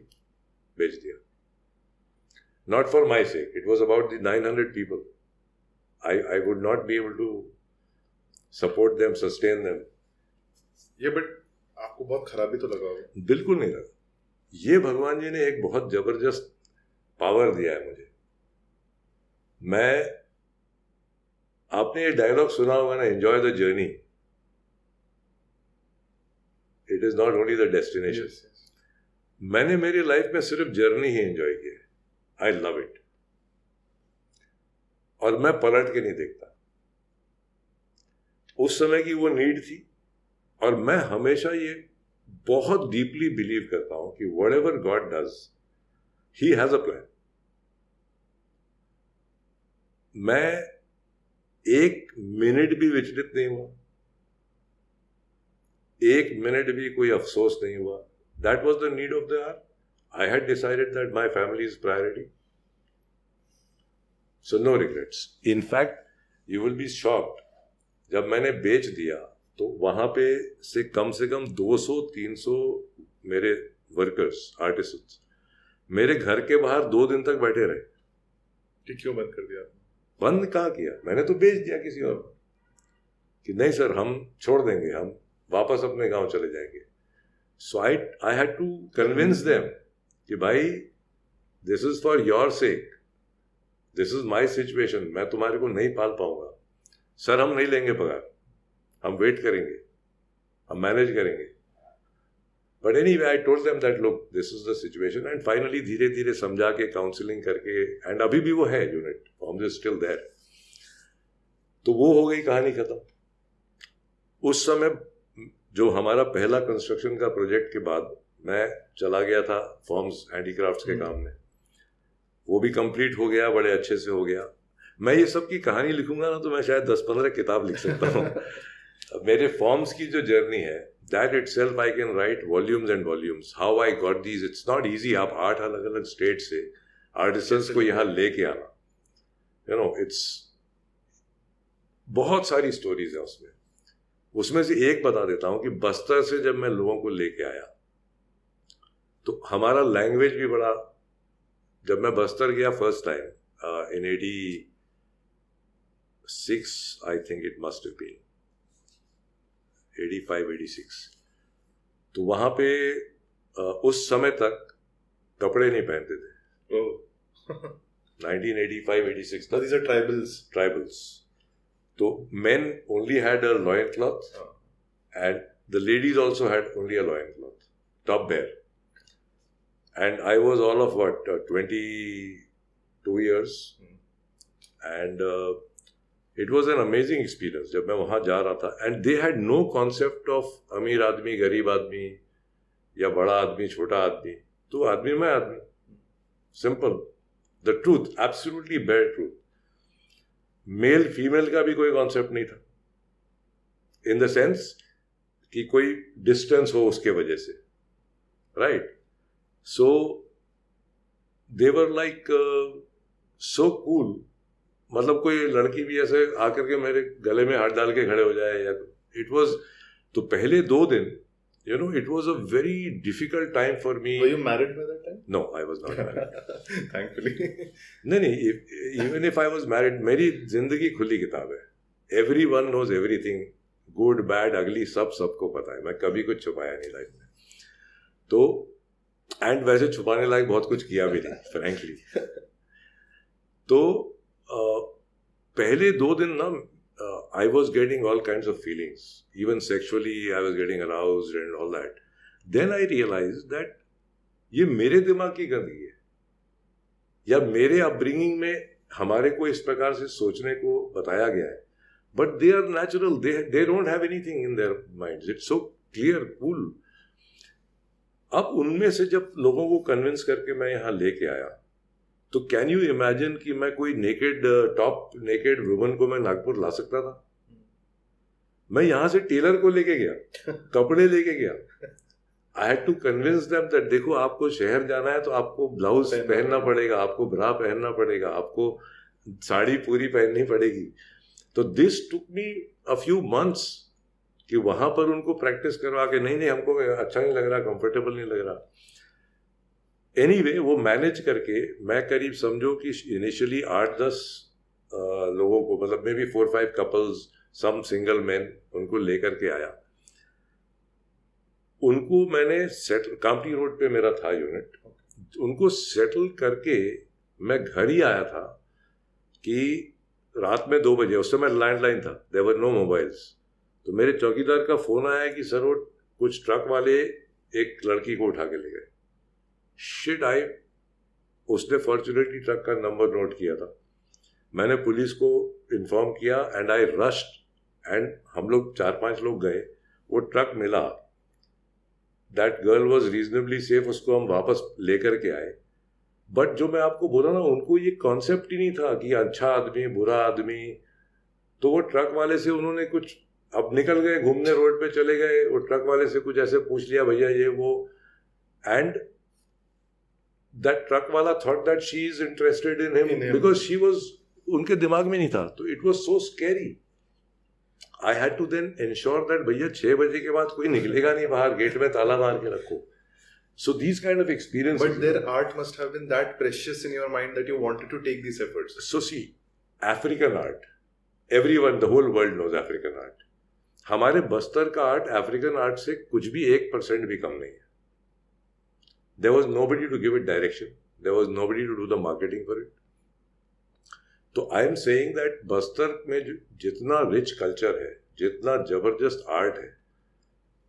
बेच दिया. Not for my sake, it was about the 900 people. I would not be able to support them, sustain them. ये बट आपको बहुत खराबी तो लगा होगा? बिल्कुल नहीं लगा. ये भगवान जी ने एक बहुत जबरदस्त पावर दिया है मुझे. आपने ये डायलॉग सुना होगा ना, enjoy the journey, it is not only the destination. मैंने मेरी लाइफ में सिर्फ जर्नी ही एंजॉय की है. I love it. और मैं पलट के नहीं देखता. उस समय की वो नीड थी. और मैं हमेशा ये बहुत डीपली बिलीव करता हूं कि whatever God does, he has a plan. मैं एक मिनट भी विचलित नहीं हुआ, एक मिनट भी कोई अफसोस नहीं हुआ. That was the need of the hour. I had decided that my family is priority. So no regrets. In fact you will be shocked, जब मैंने बेच दिया तो वहां पे से कम 200-300 मेरे वर्कर्स, आर्टिस्ट्स मेरे घर के बाहर 2 दिन तक बैठे रहे. कि क्यों बंद कर दिया? बंद कहाँ किया, मैंने तो बेच दिया किसी और को. कि नहीं सर, हम छोड़ देंगे, हम वापस अपने गांव चले जाएंगे. So I had to convince them कि भाई this is for your sake, this is my situation, मैं तुम्हारे को नहीं पाल पाऊंगा. सर हम नहीं लेंगे पगार, हम वेट करेंगे, हम मैनेज करेंगे. But anyway I told them that look this is the situation. And finally धीरे धीरे समझा के, काउंसलिंग करके, एंड अभी भी वो है unit, forms is still there. तो वो हो गई कहानी खत्म. उस समय जो हमारा पहला कंस्ट्रक्शन का प्रोजेक्ट के बाद मैं चला गया था फॉर्म्स हैंडीक्राफ्ट्स के काम में. वो भी कंप्लीट हो गया, बड़े अच्छे से हो गया. मैं ये सब की कहानी लिखूंगा ना तो मैं शायद 10-15 किताब लिख सकता हूँ. मेरे फॉर्म्स की जो जर्नी है, that itself I can right volumes and volumes. How I got these, it's not easy. आप 8 अलग अलग स्टेट से आर्टिसंस को यहाँ लेके आना, यू नो, इट्स बहुत सारी स्टोरीज है उसमें. उसमें से एक बता देता हूं कि बस्तर से जब मैं लोगों को लेके आया तो हमारा लैंग्वेज भी बड़ा. जब मैं बस्तर गया first time in 86, I think it must have been 85-86, तो वहां पे उस समय तक कपड़े नहीं पहनते थे. 1985-86 तक. These are tribals. So men only had a loincloth, and the ladies also had only a loincloth, top bare. And I was all of 22 years, and it was an amazing experience. जब मैं वहाँ जा रहा था, and they had no concept of अमीर आदमी, गरीब आदमी, या बड़ा आदमी, छोटा आदमी. तो आदमी मैं आदमी, simple. The truth, absolutely bare truth. Male female का भी कोई कॉन्सेप्ट नहीं था, इन द सेंस कि कोई डिस्टेंस हो उसके वजह से, right. So they were like so cool. मतलब कोई लड़की भी ऐसे आकर के मेरे गले में हाथ डाल के खड़े हो जाए, या इट वाज. तो पहले 2 दिन, you know, it was a very difficult time for me. Were you married by that time? No, I was not married. Thankfully. नहीं, even if I was married, मेरी जिंदगी खुली किताब है. Everyone knows everything, good, bad, ugly, सबको पता है. मैं कभी कुछ छुपाया नहीं लाइफ में. तो एंड वैसे छुपाने लायक बहुत कुछ किया भी नहीं फ्रैंकली। तो पहले 2 दिन ना I was getting all kinds of feelings, even sexually I was getting aroused and all that. Then I realized that ये मेरे दिमाग की गंदगी है, या मेरे अपब्रिंगिंग में हमारे को इस प्रकार से सोचने को बताया गया है, but they are natural, they don't have anything in their minds, it's so clear cool. अब उनमें से जब लोगों को कन्विंस करके मैं यहाँ लेके आया, तो कैन यू इमेजिन कि मैं कोई टॉप नेकेड वुमन को मैं नागपुर ला सकता था? मैं यहाँ से टेलर को लेके गया, कपड़े लेके गया। I had to convince them that देखो आपको शहर जाना है तो आपको ब्लाउज पहनना पड़ेगा, आपको ब्रा पहनना पड़ेगा, आपको साड़ी पूरी पहननी पड़ेगी। तो this took me a few months कि वहां पर उनको प्रैक्टिस करवा के नहीं हमको अच्छा नहीं लग रहा, कंफर्टेबल नहीं लग रहा। एनीवे वो मैनेज करके मैं करीब समझो कि इनिशियली 8-10 लोगों को, मतलब maybe 4-5 couples, some single man, उनको लेकर के आया। उनको मैंने सेटल, कामटी रोड पे मेरा था यूनिट, उनको सेटल करके मैं घर ही आया था कि रात में 2 बजे, उस समय लैंडलाइन था, देयर वर नो मोबाइल्स। तो मेरे चौकीदार का फोन आया कि सर वो कुछ ट्रक वाले एक लड़की को उठा के ले गए। शिट, उसने फॉर्चुनेटली ट्रक का नंबर नोट किया था। मैंने पुलिस को इन्फॉर्म किया एंड आई रश्ड एंड हम लोग 4-5 लोग गए, वो ट्रक मिला, that girl was reasonably safe, उसको हम वापस लेकर के आए। बट जो मैं आपको बोला ना, उनको ये कॉन्सेप्ट ही नहीं था कि अच्छा आदमी बुरा आदमी। तो वो ट्रक वाले से उन्होंने कुछ, अब निकल गए घूमने, रोड पे चले गए, वो ट्रक वाले से कुछ ऐसे पूछ लिया, भैया ये वो, एंड दैट ट्रक वाला thought that she is interested in him because she was, उनके दिमाग में नहीं था। तो it was so scary. I had to then ensure that भैया 6 बजे के बाद कोई निकलेगा नहीं बाहर, गेट में ताला मार के रखो। So these kind of experiences. But their art must have been that precious in your mind that you wanted to take these efforts. So see, African art, everyone, the whole world knows African art. हमारे बस्तर का art African art से कुछ भी 1% भी कम नहीं है। There was nobody to give it direction. There was nobody to do the marketing for it. तो I am saying that Bastar में जितना rich culture है, जितना जबरदस्त आर्ट है,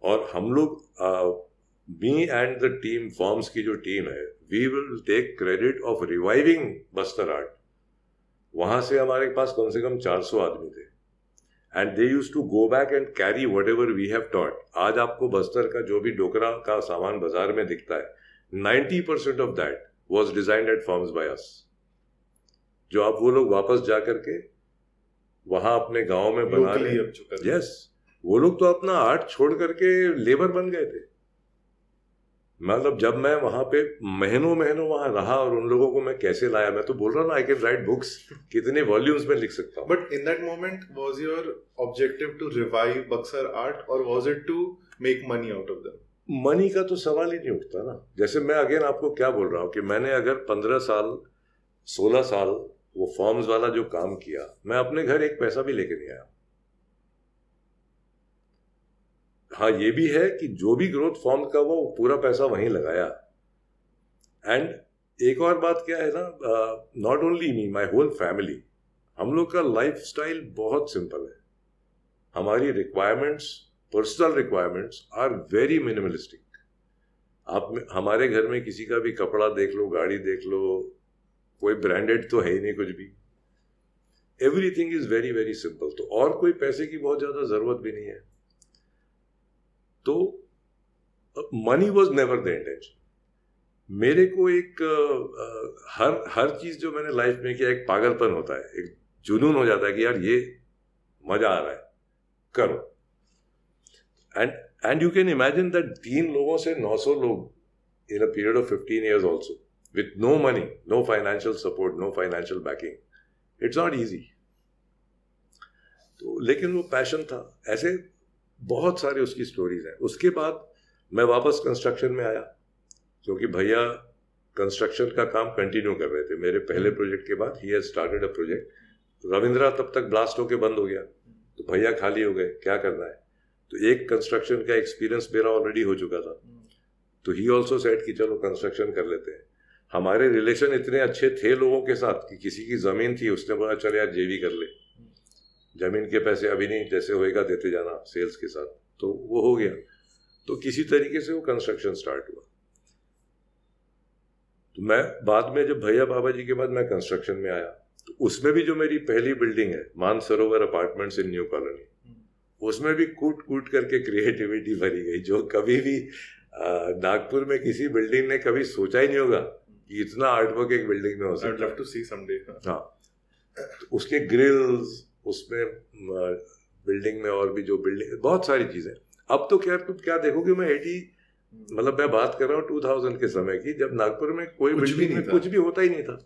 और हम लोग me and the team, Forms की जो टीम है, we will take credit of reviving Bastar art. वहाँ से हमारे पास कम से कम 400 आदमी थे, and they used to go back and carry whatever we have taught. आज आपको बस्तर का जो भी डोकरा का सामान बाजार में दिखता है, 90% of that was designed at Forms by us. जो आप वो लोग वापस जा करके वहाँ अपने गाँव में बना रहे हैं। Yes, वो लोग तो अपना आर्ट छोड़ करके लेबर बन गए थे। मतलब जब मैं वहां पे महीनों वहां रहा और उन लोगों को मैं कैसे लाया, मैं तो बोल रहा हूँ आई कैन राइट बुक्स, कितने वॉल्यूम्स में लिख सकता हूँ। But in that moment was your objective to revive Buxar art or was it to make money out of them? Money का तो सवाल ही नहीं उठता ना। जैसे मैं अगेन आपको क्या बोल रहा हूँ कि मैंने अगर 15 साल 16 साल वो फॉर्म्स वाला जो काम किया, मैं अपने घर एक पैसा भी लेके नहीं आया। हाँ, ये भी है कि जो भी ग्रोथ फॉर्म का वो पूरा पैसा वहीं लगाया। एंड एक और बात क्या है ना, not only me, my whole family, हम लोग का लाइफस्टाइल बहुत सिंपल है। हमारी requirements, personal requirements are very minimalistic. आप हमारे घर में किसी का भी कपड़ा देख लो, गाड़ी देख लो, कोई ब्रांडेड तो है ही नहीं कुछ भी। Everything is very very simple. तो और कोई पैसे की बहुत ज्यादा जरूरत भी नहीं है। तो money was never the intention. मेरे को एक हर चीज जो मैंने लाइफ में किया, एक पागलपन होता है, एक जुनून हो जाता है कि यार ये मजा आ रहा है, करो। And you can imagine that 3 लोगों से 900 लोग in a period of 15 years also, with no money, no financial support, no financial backing, it's not easy. तो लेकिन वो पैशन था। ऐसे बहुत सारी उसकी स्टोरीज हैं। उसके बाद मैं वापस कंस्ट्रक्शन में आया, क्योंकि भैया कंस्ट्रक्शन का काम कंटिन्यू कर रहे थे। मेरे पहले प्रोजेक्ट के बाद he has started a project. Ravindra तब तक ब्लास्ट होके बंद हो गया, तो भैया खाली हो गए, क्या करना है। तो एक कंस्ट्रक्शन का एक्सपीरियंस मेरा ऑलरेडी हो चुका था। तो ही ऑल्सो सेड कि चलो कंस्ट्रक्शन कर लेते हैं। हमारे रिलेशन इतने अच्छे थे लोगों के साथ कि किसी की ज़मीन थी, उसने बोला चल यार जेवी कर ले, ज़मीन के पैसे अभी नहीं, जैसे होएगा देते जाना सेल्स के साथ, तो वो हो गया। तो किसी तरीके से वो कंस्ट्रक्शन स्टार्ट हुआ। तो मैं बाद में जब भैया बाबा जी के बाद मैं कंस्ट्रक्शन में आया, तो उसमें भी जो मेरी पहली बिल्डिंग है Mansarovar apartments in new colony, उसमें भी कूट कूट करके क्रिएटिविटी भरी गई, जो कभी भी नागपुर में किसी बिल्डिंग ने कभी सोचा ही नहीं होगा कि इतना आर्टवर्क एक बिल्डिंग में हो सकता है। I'd love to see someday. हाँ, तो उसके ग्रिल्स, उसमें बिल्डिंग में और भी जो बिल्डिंग, बहुत सारी चीजें। अब तो क्या तुम क्या देखोगे, मैं 80 मतलब मैं बात कर रहा हूँ 2000 के समय की, जब नागपुर में कोई बिल्डिंग में कुछ भी होता ही नहीं था।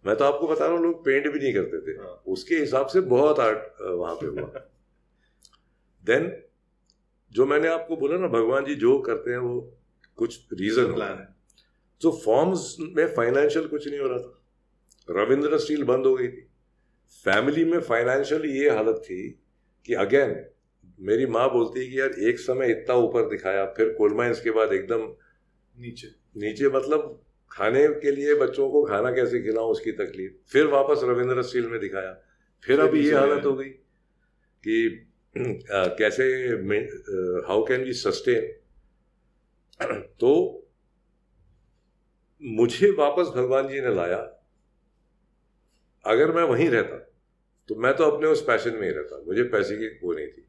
मैं तो आपको बता रहा हूँ, लोग पेंट भी नहीं करते थे। उसके हिसाब से बहुत आर्ट वहां पे हुआ। देन जो मैंने आपको बोला ना, भगवान जी जो करते हैं वो कुछ रीजन होता है। तो फॉर्म्स में फाइनेंशियल कुछ नहीं हो रहा था, रविंद्र स्टील बंद हो गई थी, फैमिली में फाइनेंशियल ये हालत थी कि अगेन मेरी माँ बोलती है कि यार एक समय इतना ऊपर दिखाया, फिर कोल माइंस के बाद एकदम नीचे, मतलब खाने के लिए बच्चों को खाना कैसे खिलाऊं उसकी तकलीफ, फिर वापस रविंद्र स्टील में दिखाया, फिर अभी ये हालत हो गई कि कैसे हाउ कैन वी सस्टेन। तो मुझे वापस भगवान जी ने लाया। अगर मैं वहीं रहता तो मैं तो अपने उस पैशन में ही रहता, मुझे पैसे की वो नहीं थी।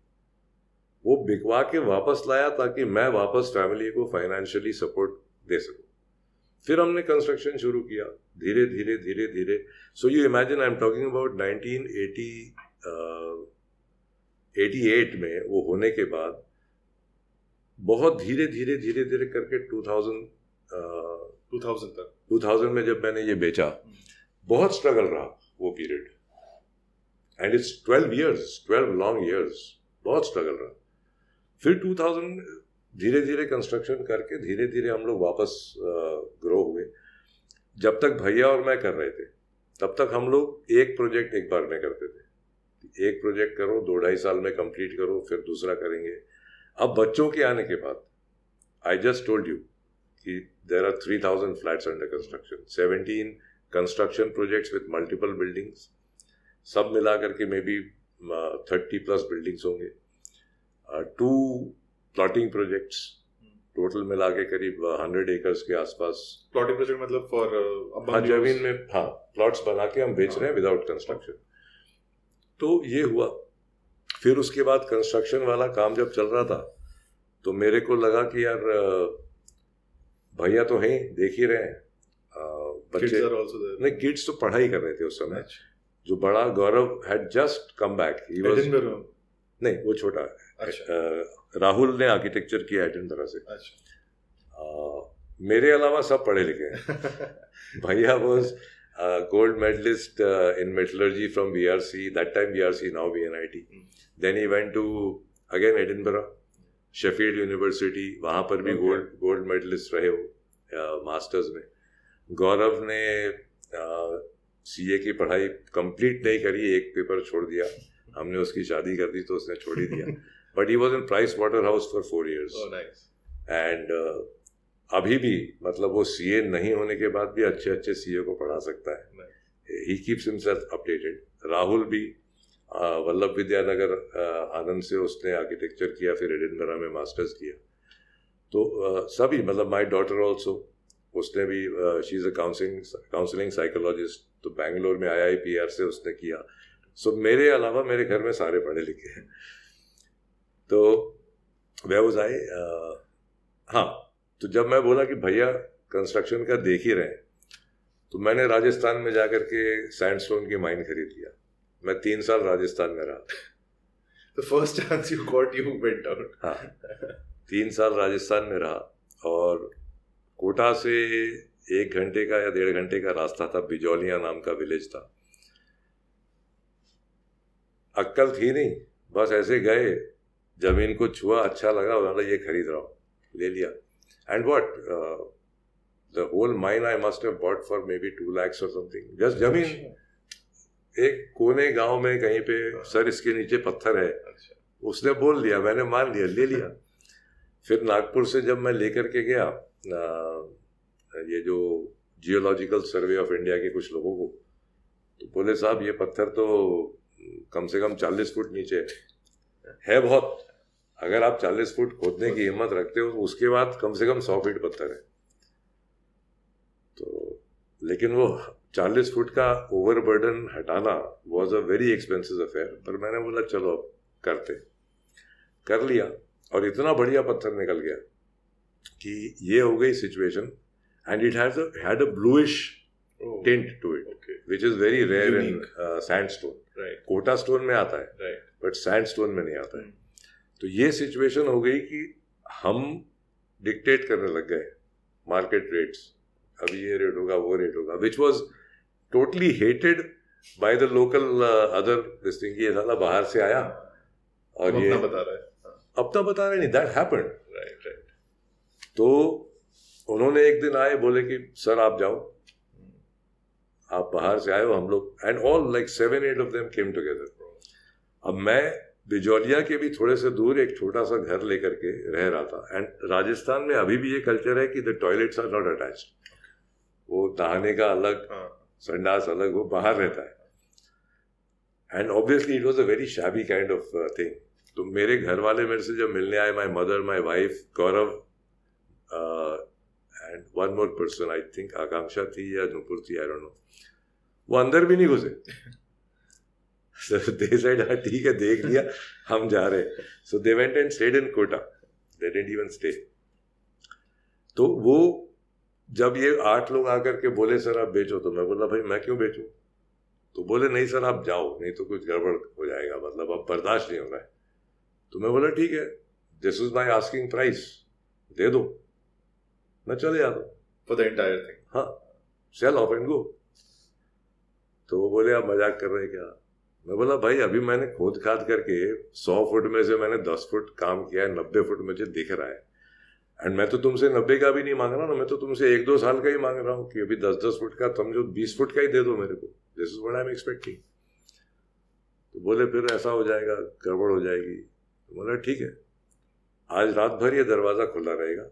वो बिकवा के वापस लाया ताकि मैं वापस फैमिली को फाइनेंशियली सपोर्ट दे सकूं। फिर हमने कंस्ट्रक्शन शुरू किया धीरे धीरे धीरे धीरे। So you imagine, I am talking about 1988 में वो होने के बाद बहुत धीरे धीरे धीरे धीरे करके 2000 में जब मैंने ये बेचा, बहुत स्ट्रगल रहा वो period, and it's 12 long years, बहुत स्ट्रगल रहा। फिर 2000 धीरे धीरे कंस्ट्रक्शन करके धीरे धीरे हम लोग वापस ग्रो हुए। जब तक भैया और मैं कर रहे थे तब तक हम लोग एक प्रोजेक्ट एक बार में करते थे। एक प्रोजेक्ट करो, 2-2.5 साल में कंप्लीट करो, फिर दूसरा करेंगे। अब बच्चों के आने के बाद आई जस्ट टोल्ड यू कि there are 3000 flats under construction, 17 construction projects with multiple buildings, सब मिला करके मे बी 30+ बिल्डिंग्स होंगे, 2 प्लॉटिंग प्रोजेक्ट्स, टोटल मिला के करीब 100 एकर्स के आसपास। प्लॉटिंग प्रोजेक्ट मतलब फॉर हाँ, जमीन में हाँ प्लॉट्स बना के हम बेच रहे हैं विदाउट कंस्ट्रक्शन। तो ये हुआ। फिर उसके बाद कंस्ट्रक्शन वाला काम जब चल रहा था तो मेरे को लगा कि यार भैया तो हैं, देख ही रहे हैं, बच्चे नहीं, किड्स तो पढ़ाई कर रहे थे उस समय। जो बड़ा Gaurav had just come back, he was नहीं, वो छोटा राहुल ने आर्किटेक्चर किया एडिनबरा से। मेरे अलावा सब पढ़े लिखे हैं। भैया was gold medalist in metallurgy from VRC, that time VRC, now VNIT. Then he went to again Edinburgh, Sheffield University, वहाँ पर भी gold medalist रहे हो मास्टर्स में। गौरव ने CA की पढ़ाई कंप्लीट नहीं करी, एक पेपर छोड़ दिया, हमने उसकी शादी कर दी तो उसने छोड़ ही दिया। But he was in Price Waterhouse for 4 years. Oh, nice. And अभी भी मतलब वो CA नहीं होने के बाद भी अच्छे अच्छे CA को पढ़ा सकता है। He keeps himself updated. Rahul भी वल्लभ विद्यानगर आनंद से उसने आर्किटेक्चर किया, फिर एडिनबरा में मास्टर्स किया। तो सभी, मतलब माय डॉटर ऑल्सो, उसने भी she is a counselling psychologist, तो बैंगलोर में IIPR से उसने किया। सो मेरे अलावा मेरे घर में सारे पढ़े लिखे हैं। तो वेयर वाज आई, हाँ, तो जब मैं बोला कि भैया कंस्ट्रक्शन का देख ही रहे हैं, तो मैंने राजस्थान में जाकर के सैंडस्टोन की माइन खरीद लिया। मैं 3 साल राजस्थान में रहा। The first chance you got, you went out. हाँ, 3 साल राजस्थान में रहा, और कोटा से 1 घंटे का या 1.5 घंटे का रास्ता था, बिजौलिया नाम का विलेज था। अक्कल थी नहीं, बस ऐसे गए, जमीन को छुआ, अच्छा लगा, बोला ये खरीद रहा हूँ, ले लिया। And what? The whole mine I must have bought for maybe 2 lakhs or something. Just जमीन, एक कोने गांव में कहीं पे, सर इसके नीचे पत्थर है, उसने बोल दिया, मैंने मान लिया, ले लिया। फिर नागपुर से जब मैं लेकर के गया ये जो जियोलॉजिकल सर्वे ऑफ इंडिया के कुछ लोगों को, तो बोले साहब ये पत्थर तो कम से कम 40 फुट नीचे है बहुत, अगर आप 40 फुट खोदने की हिम्मत रखते हो तो उसके बाद कम से कम 100 फीट पत्थर है। तो लेकिन वो 40 फुट का ओवरबर्डन हटाना was a very expensive affair, पर मैंने बोला चलो अब कर लिया, और इतना बढ़िया पत्थर निकल गया कि ये हो गई situation. And it had a bluish tint to it which is very rare in sandstone. Kota stone में आता है, बट सैंडस्टोन में नहीं आता है। तो ये सिचुएशन हो गई कि हम डिक्टेट करने लग गए मार्केट रेट्स, अभी ये रेट होगा वो रेट होगा, which was totally hated by the local other this thing. ये साला बाहर से आया और ये अपना बता रहे नहीं, दैट हैपेंड। राइट। तो उन्होंने एक दिन आए, बोले कि सर आप जाओ, आप बाहर से आए हो, हम लोग, and all like 7-8 of them came together. अब मैं बिजौलिया के भी थोड़े से दूर एक छोटा सा घर लेकर के रह रहा था। एंड राजस्थान में अभी भी ये कल्चर है कि the toilets are not attached, वो नहाने का अलग, संडास अलग, वो बाहर रहता है। And obviously it was a very shabby kind of thing. तो मेरे घर वाले मेरे से जब मिलने आए, my mother, my wife, Gaurav and one more person, I think Akanksha थी या नूपुर थी, आई डोंट नो, वो अंदर भी नहीं घुसे। So they said, हाँ ठीक है, देख लिया, हम जा रहे। So they went and stayed in Kota. They didn't even stay. तो वो जब ये 8 लोग आकर के बोले सर आप बेचो, तो मैं बोला भाई मैं क्यों बेचूं? तो बोले नहीं सर आप जाओ, नहीं तो कुछ गड़बड़ हो जाएगा, मतलब अब बर्दाश्त नहीं हो रहा है। तो मैं बोला ठीक है, this is my asking price, दे दो, मैं चले आता हूँ फॉर द एंटायर थिंग। हाँ, सेल ऑफ एंड गो। तो वो बोले आप मजाक कर रहे हैं क्या? मैं बोला भाई अभी मैंने खोद खाद करके 100 फुट में से मैंने 10 फुट काम किया है, 90 फुट मुझे दिख रहा है, एंड मैं तो तुमसे 90 का भी नहीं मांग रहा ना, मैं तो तुमसे 1-2 साल का ही मांग रहा हूँ कि अभी 10-10 फुट का, तुम जो 20 फुट का ही दे दो मेरे को, this is what I am expecting. तो बोले फिर ऐसा हो जाएगा, गड़बड़ हो जाएगी। तो बोला ठीक है, आज रात भर ये दरवाज़ा खुला रहेगा,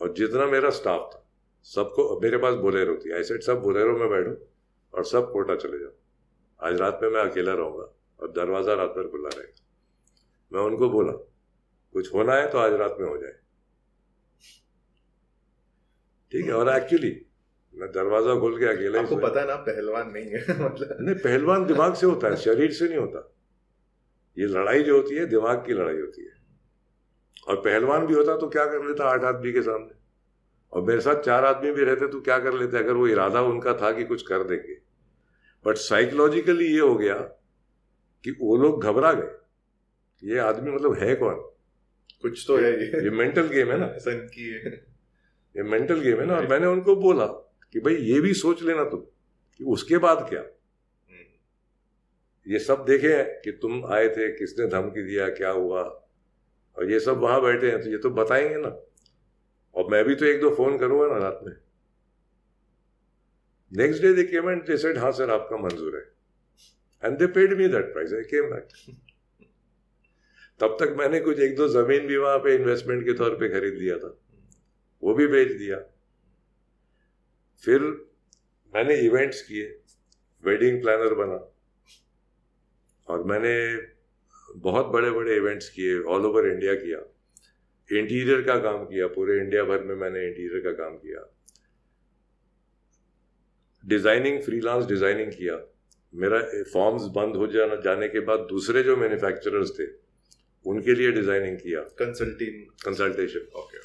और जितना मेरा स्टाफ था सबको, मेरे पास बोलेरो थी, आई सेड सब बोलेरो में बैठो और सब कोटा चले जाओ, आज रात में मैं अकेला रहूँगा और दरवाज़ा रात भर खुला रहेगा। मैं उनको बोला कुछ होना है तो आज रात में हो जाए, ठीक है। और एक्चुअली मैं दरवाजा खोल के अकेला ही, आपको पता है ना पहलवान नहीं है मतलब नहीं, पहलवान दिमाग से होता है, शरीर से नहीं होता। ये लड़ाई जो होती है दिमाग की लड़ाई होती है, और पहलवान भी होता तो क्या कर लेता 8 आदमी के सामने, और मेरे साथ 4 आदमी भी रहते तो क्या कर लेते, अगर वो इरादा उनका था कि कुछ कर देंगे। बट साइकोलॉजिकली ये हो गया कि वो लोग घबरा गए, ये आदमी मतलब है कौन, कुछ तो है, ये मेंटल गेम है ना, सन की है, ये मेंटल गेम है ना। और मैंने उनको बोला कि भाई ये भी सोच लेना तुम कि उसके बाद क्या, ये सब देखे हैं कि तुम आए थे, किसने धमकी दिया, क्या हुआ, और ये सब वहां बैठे हैं तो ये तो बताएंगे ना, और मैं भी तो 1-2 फोन करूंगा ना रात में। Next day they came and they said हाँ सर आपका मंजूर है, and they paid me that price, I came back. तब तक मैंने कुछ 1-2 जमीन भी वहां पे इन्वेस्टमेंट के तौर पे खरीद लिया था, वो भी बेच दिया। फिर मैंने इवेंट्स किए, वेडिंग प्लानर बना, और मैंने बहुत बड़े बड़े इवेंट्स किए, ऑल ओवर इंडिया किया, इंटीरियर का काम किया, पूरे इंडिया भर में मैंने इंटीरियर का काम किया, डिजाइनिंग, फ्रीलांस डिजाइनिंग किया। मेरा फॉर्म्स बंद हो जाने के बाद दूसरे जो मैन्युफैक्चरर्स थे उनके लिए डिजाइनिंग किया, कंसल्टेशन। ओके।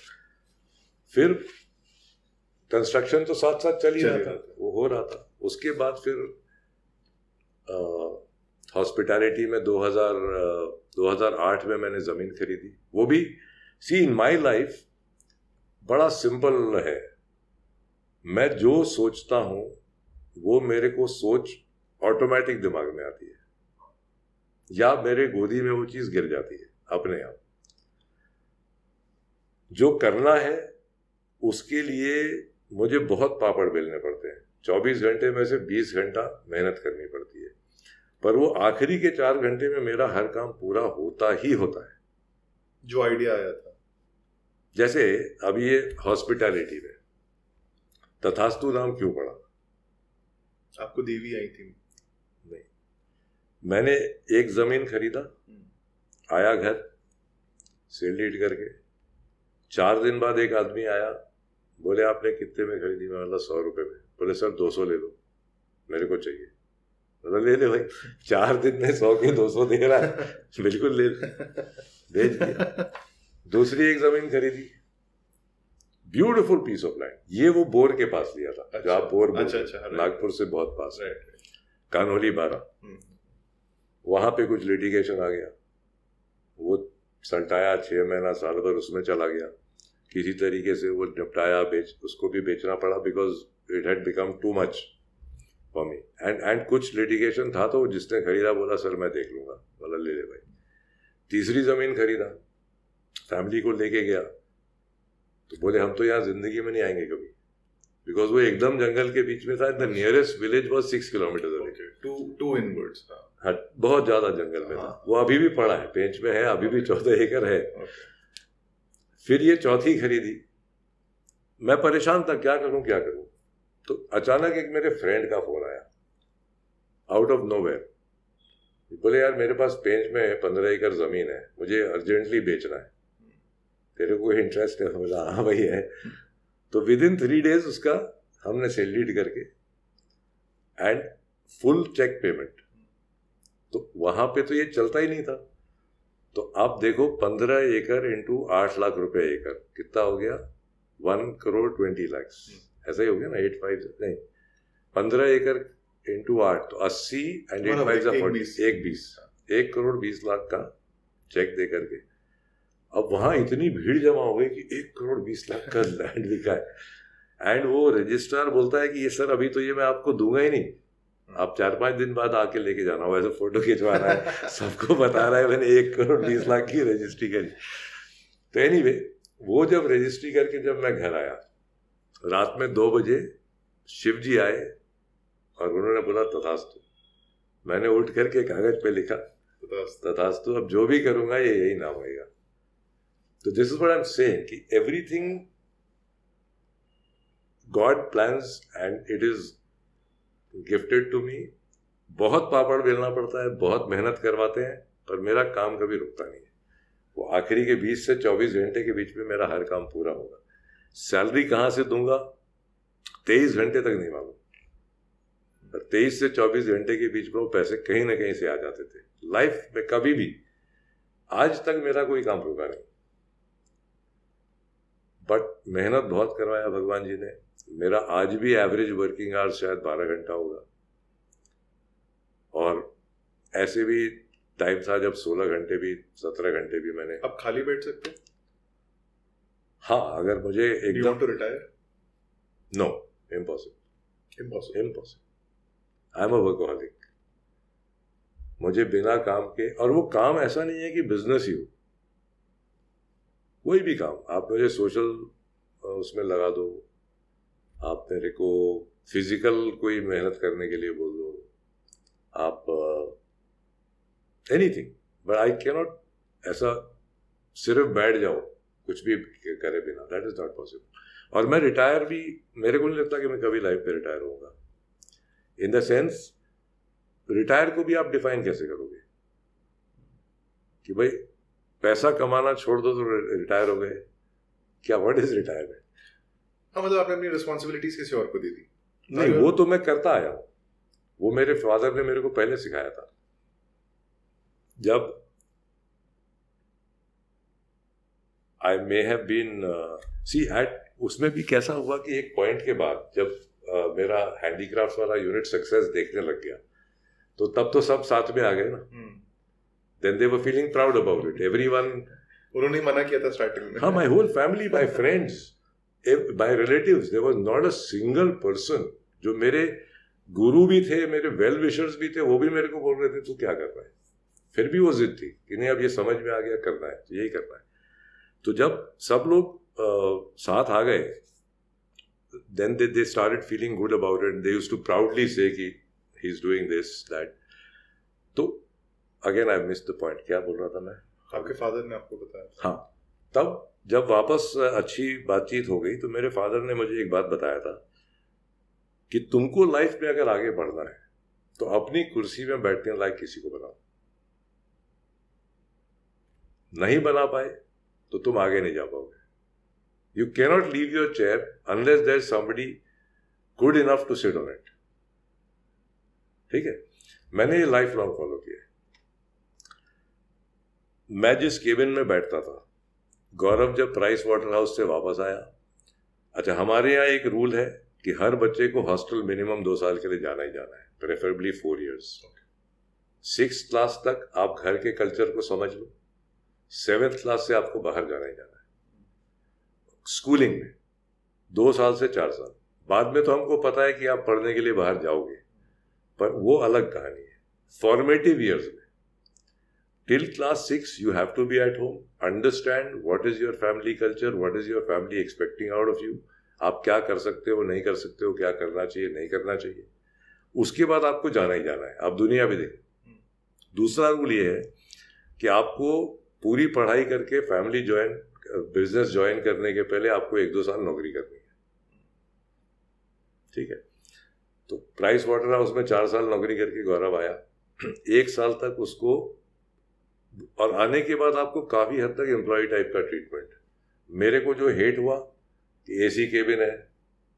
फिर कंस्ट्रक्शन तो साथ साथ चल ही रहा था, वो हो रहा था। उसके बाद फिर हॉस्पिटैलिटी में 2008 में मैंने ज़मीन खरीदी। वो भी सी इन माई लाइफ बड़ा सिंपल है, मैं जो सोचता हूँ वो मेरे को सोच ऑटोमेटिक दिमाग में आती है, या मेरे गोदी में वो चीज़ गिर जाती है अपने आप। जो करना है उसके लिए मुझे बहुत पापड़ बेलने पड़ते हैं, 24 घंटे में से 20 घंटा मेहनत करनी पड़ती है, पर वो आखिरी के 4 घंटे में मेरा हर काम पूरा होता ही होता है। जो आइडिया आया था जैसे अब ये हॉस्पिटैलिटी में तथास्तु नाम क्यों पड़ा? आपको देवी आई थी? नहीं, मैंने एक जमीन खरीदा, आया घर सेल डीड करके, 4 दिन बाद एक आदमी आया, बोले आपने कितने में खरीदी? मैं बोला 100 रुपए में। बोले सर 200 ले लो, मेरे को चाहिए। बोला ले ले भाई, 4 दिन में 100 के 200 दे रहा है, बिल्कुल ले ले। बेच दिया। दूसरी एक जमीन खरीदी, ब्यूटीफुल पीस ऑफ लैंड, ये वो बोर के पास लिया था। अच्छा, जो आप बोर नागपुर से बहुत पास है, राइट, कानोली 12। वहां पे कुछ लिटिगेशन आ गया, वो सल्टाया, 6 महीना साल भर उसमें चला गया, किसी तरीके से वो निपटाया, उसको भी बेचना पड़ा, because it had become too much for me. And कुछ लिटिगेशन था, तो जिसने खरीदा बोला सर मैं देख लूंगा। बोला ले ले भाई। तीसरी जमीन खरीदा, फैमिली को लेके गया, तो बोले हम तो यहाँ जिंदगी में नहीं आएंगे कभी, बिकॉज वो एकदम जंगल के बीच में था। The nearest village was 6 kilometre away, too inwards. हाँ, बहुत ज्यादा जंगल में था। वो अभी भी पड़ा है, पेंच में है, अभी भी 14 एकड़ है। फिर ये चौथी खरीदी, मैं परेशान था, क्या करूं क्या करूं। तो अचानक एक मेरे फ्रेंड का फोन आया, आउट ऑफ नोवेयर। बोले यार मेरे पास पेंच में 15 एकड़ जमीन है, मुझे अर्जेंटली बेचना है, तेरे को इंटरेस्ट है? बोला हाँ भाई है। तो विद इन 3 days उसका हमने सेल डीड करके एंड फुल चेक पेमेंट। तो वहां पे तो ये चलता ही नहीं था। तो आप देखो 15 एकड़ इंटू 8 लाख रुपए एकड़, कितना हो गया? 1 करोड़ 20 लाख, ऐसा ही हो गया ना? 85 नहीं, 15 एकड़ इंटू 8 तो 80 एंड 8 एक 1 करोड़ 20 लाख का चेक दे करके। अब वहां इतनी भीड़ जमा हो गई कि 1 करोड़ 20 लाख का लैंड बिका है। एंड वो रजिस्ट्रार बोलता है कि ये सर अभी तो ये मैं आपको दूंगा ही नहीं, आप 4-5 दिन बाद आके लेके जाना, वैसे फोटो खिंचवाना है, सबको बता रहा है मैंने 1 करोड़ 20 लाख की रजिस्ट्री करी। तो एनीवे, वो जब रजिस्ट्री करके जब मैं घर आया, रात में 2 बजे शिव जी आए और उन्होंने बोला तथास्तु। मैंने उठ करके कागज पे लिखा तथास्तु, अब जो भी करूंगा ये यही नाम होगा। तो this is what I am saying कि everything God plans and it is gifted to me. बहुत पापड़ बेलना पड़ता है, बहुत मेहनत करवाते हैं, पर मेरा काम कभी रुकता नहीं है। वो आखिरी के 20 से 24 घंटे के बीच में मेरा हर काम पूरा होगा। सैलरी कहाँ से दूंगा 23 घंटे तक नहीं मालूम, पर 23 से 24 घंटे के बीच में वो पैसे कहीं ना कहीं से आ जाते थे। लाइफ में कभी भी आज तक मेरा कोई काम रुका नहीं, बट मेहनत बहुत करवाया भगवान जी ने। मेरा आज भी एवरेज वर्किंग आवर्स शायद 12 घंटा होगा, और ऐसे भी टाइम था जब 16 घंटे भी 17 घंटे भी मैंने। अब खाली बैठ सकते? हाँ, अगर मुझे एकदम to retire? No, impossible. I am a workaholic. मुझे बिना काम के, और वो काम ऐसा नहीं है कि बिजनेस ही हो, कोई भी काम आप मुझे सोशल उसमें लगा दो, आप मेरे को फिजिकल कोई मेहनत करने के लिए बोल दो, आप anything, but I can not ऐसा सिर्फ बैठ जाओ कुछ भी करे बिना, दैट इज नॉट पॉसिबल। और मैं रिटायर भी, मेरे को नहीं लगता कि मैं कभी लाइफ में रिटायर होऊंगा। इन द सेंस, रिटायर को भी आप डिफाइन कैसे करोगे कि भाई पैसा कमाना छोड़ दो तो रिटायर हो गए? क्या, व्हाट इज रिटायरमेंट? हाँ, मतलब आपने अपनी रिस्पॉन्सिबिलिटीज किसी और को दे दी? नहीं, वो तो मैं करता आया हूं, वो मेरे फादर ने मेरे को पहले सिखाया था। जब I may have been seated, उसमें भी कैसा हुआ कि एक पॉइंट के बाद जब मेरा हैंडीक्राफ्ट वाला यूनिट सक्सेस देखने लग गया, तो तब तो सब साथ में आ गए ना। Then they were feeling proud about it, everyone. उन्होंने मना किया था स्टार्टिंग में? हाँ, my whole family, my friends, my relatives, there was not a single person. जो मेरे गुरु भी थे, मेरे वेल विशर्स भी थे, वो भी मेरे को बोल रहे थे तू क्या कर रहा है। फिर भी वो जिद थी कि नहीं, अब ये समझ में आ गया, करना है, यही करना है। तो जब सब लोग साथ आ गए, then they started feeling good about it, and they used to proudly say कि he's doing this, that. तो again I missed the point, क्या बोल रहा था मैं? आपके फादर ने आपको बताया? हाँ, तब जब वापस अच्छी बातचीत हो गई तो मेरे फादर ने मुझे एक बात बताया था कि तुमको लाइफ में अगर आगे बढ़ना है तो अपनी कुर्सी में बैठने लायक किसी को बनाओ, नहीं बना पाए तो तुम आगे नहीं जा पाओगे. You cannot leave your chair unless there is somebody good enough to sit on it. ठीक है, मैंने ये लाइफ लॉन्ग फॉलो किया. मैं जिस केबिन में बैठता था, गौरव जब प्राइस वाटर हाउस से वापस आया, अच्छा हमारे यहाँ एक रूल है कि हर बच्चे को हॉस्टल मिनिमम 2 साल के लिए जाना ही जाना है, प्रेफरेबली 4 years. 6th क्लास तक आप घर के कल्चर को समझ लो, 7th क्लास से आपको बाहर जाना ही जाना है. स्कूलिंग में 2 साल से 4 साल, बाद में तो हमको पता है कि आप पढ़ने के लिए बाहर जाओगे, पर वो अलग कहानी है. फॉर्मेटिव ईयर्स में till class 6 you have to be at home, understand what is your family culture, what is your family expecting out of you. आप क्या कर सकते हो, नहीं कर सकते हो, क्या करना चाहिए, नहीं करना चाहिए. उसके बाद आपको जाना ही जाना है, आप दुनिया भी देखें. दूसरा रूल ये है कि आपको पूरी पढ़ाई करके फैमिली बिजनेस ज्वाइन करने के पहले आपको 1-2 साल नौकरी करनी है. ठीक है, तो प्राइस वाटर हाउस में 4 साल नौकरी करके गौरव आया. 1 साल तक उसको, और आने के बाद आपको काफी हद तक एम्प्लॉय टाइप का ट्रीटमेंट. मेरे को जो हेट हुआ कि एसी केबिन है,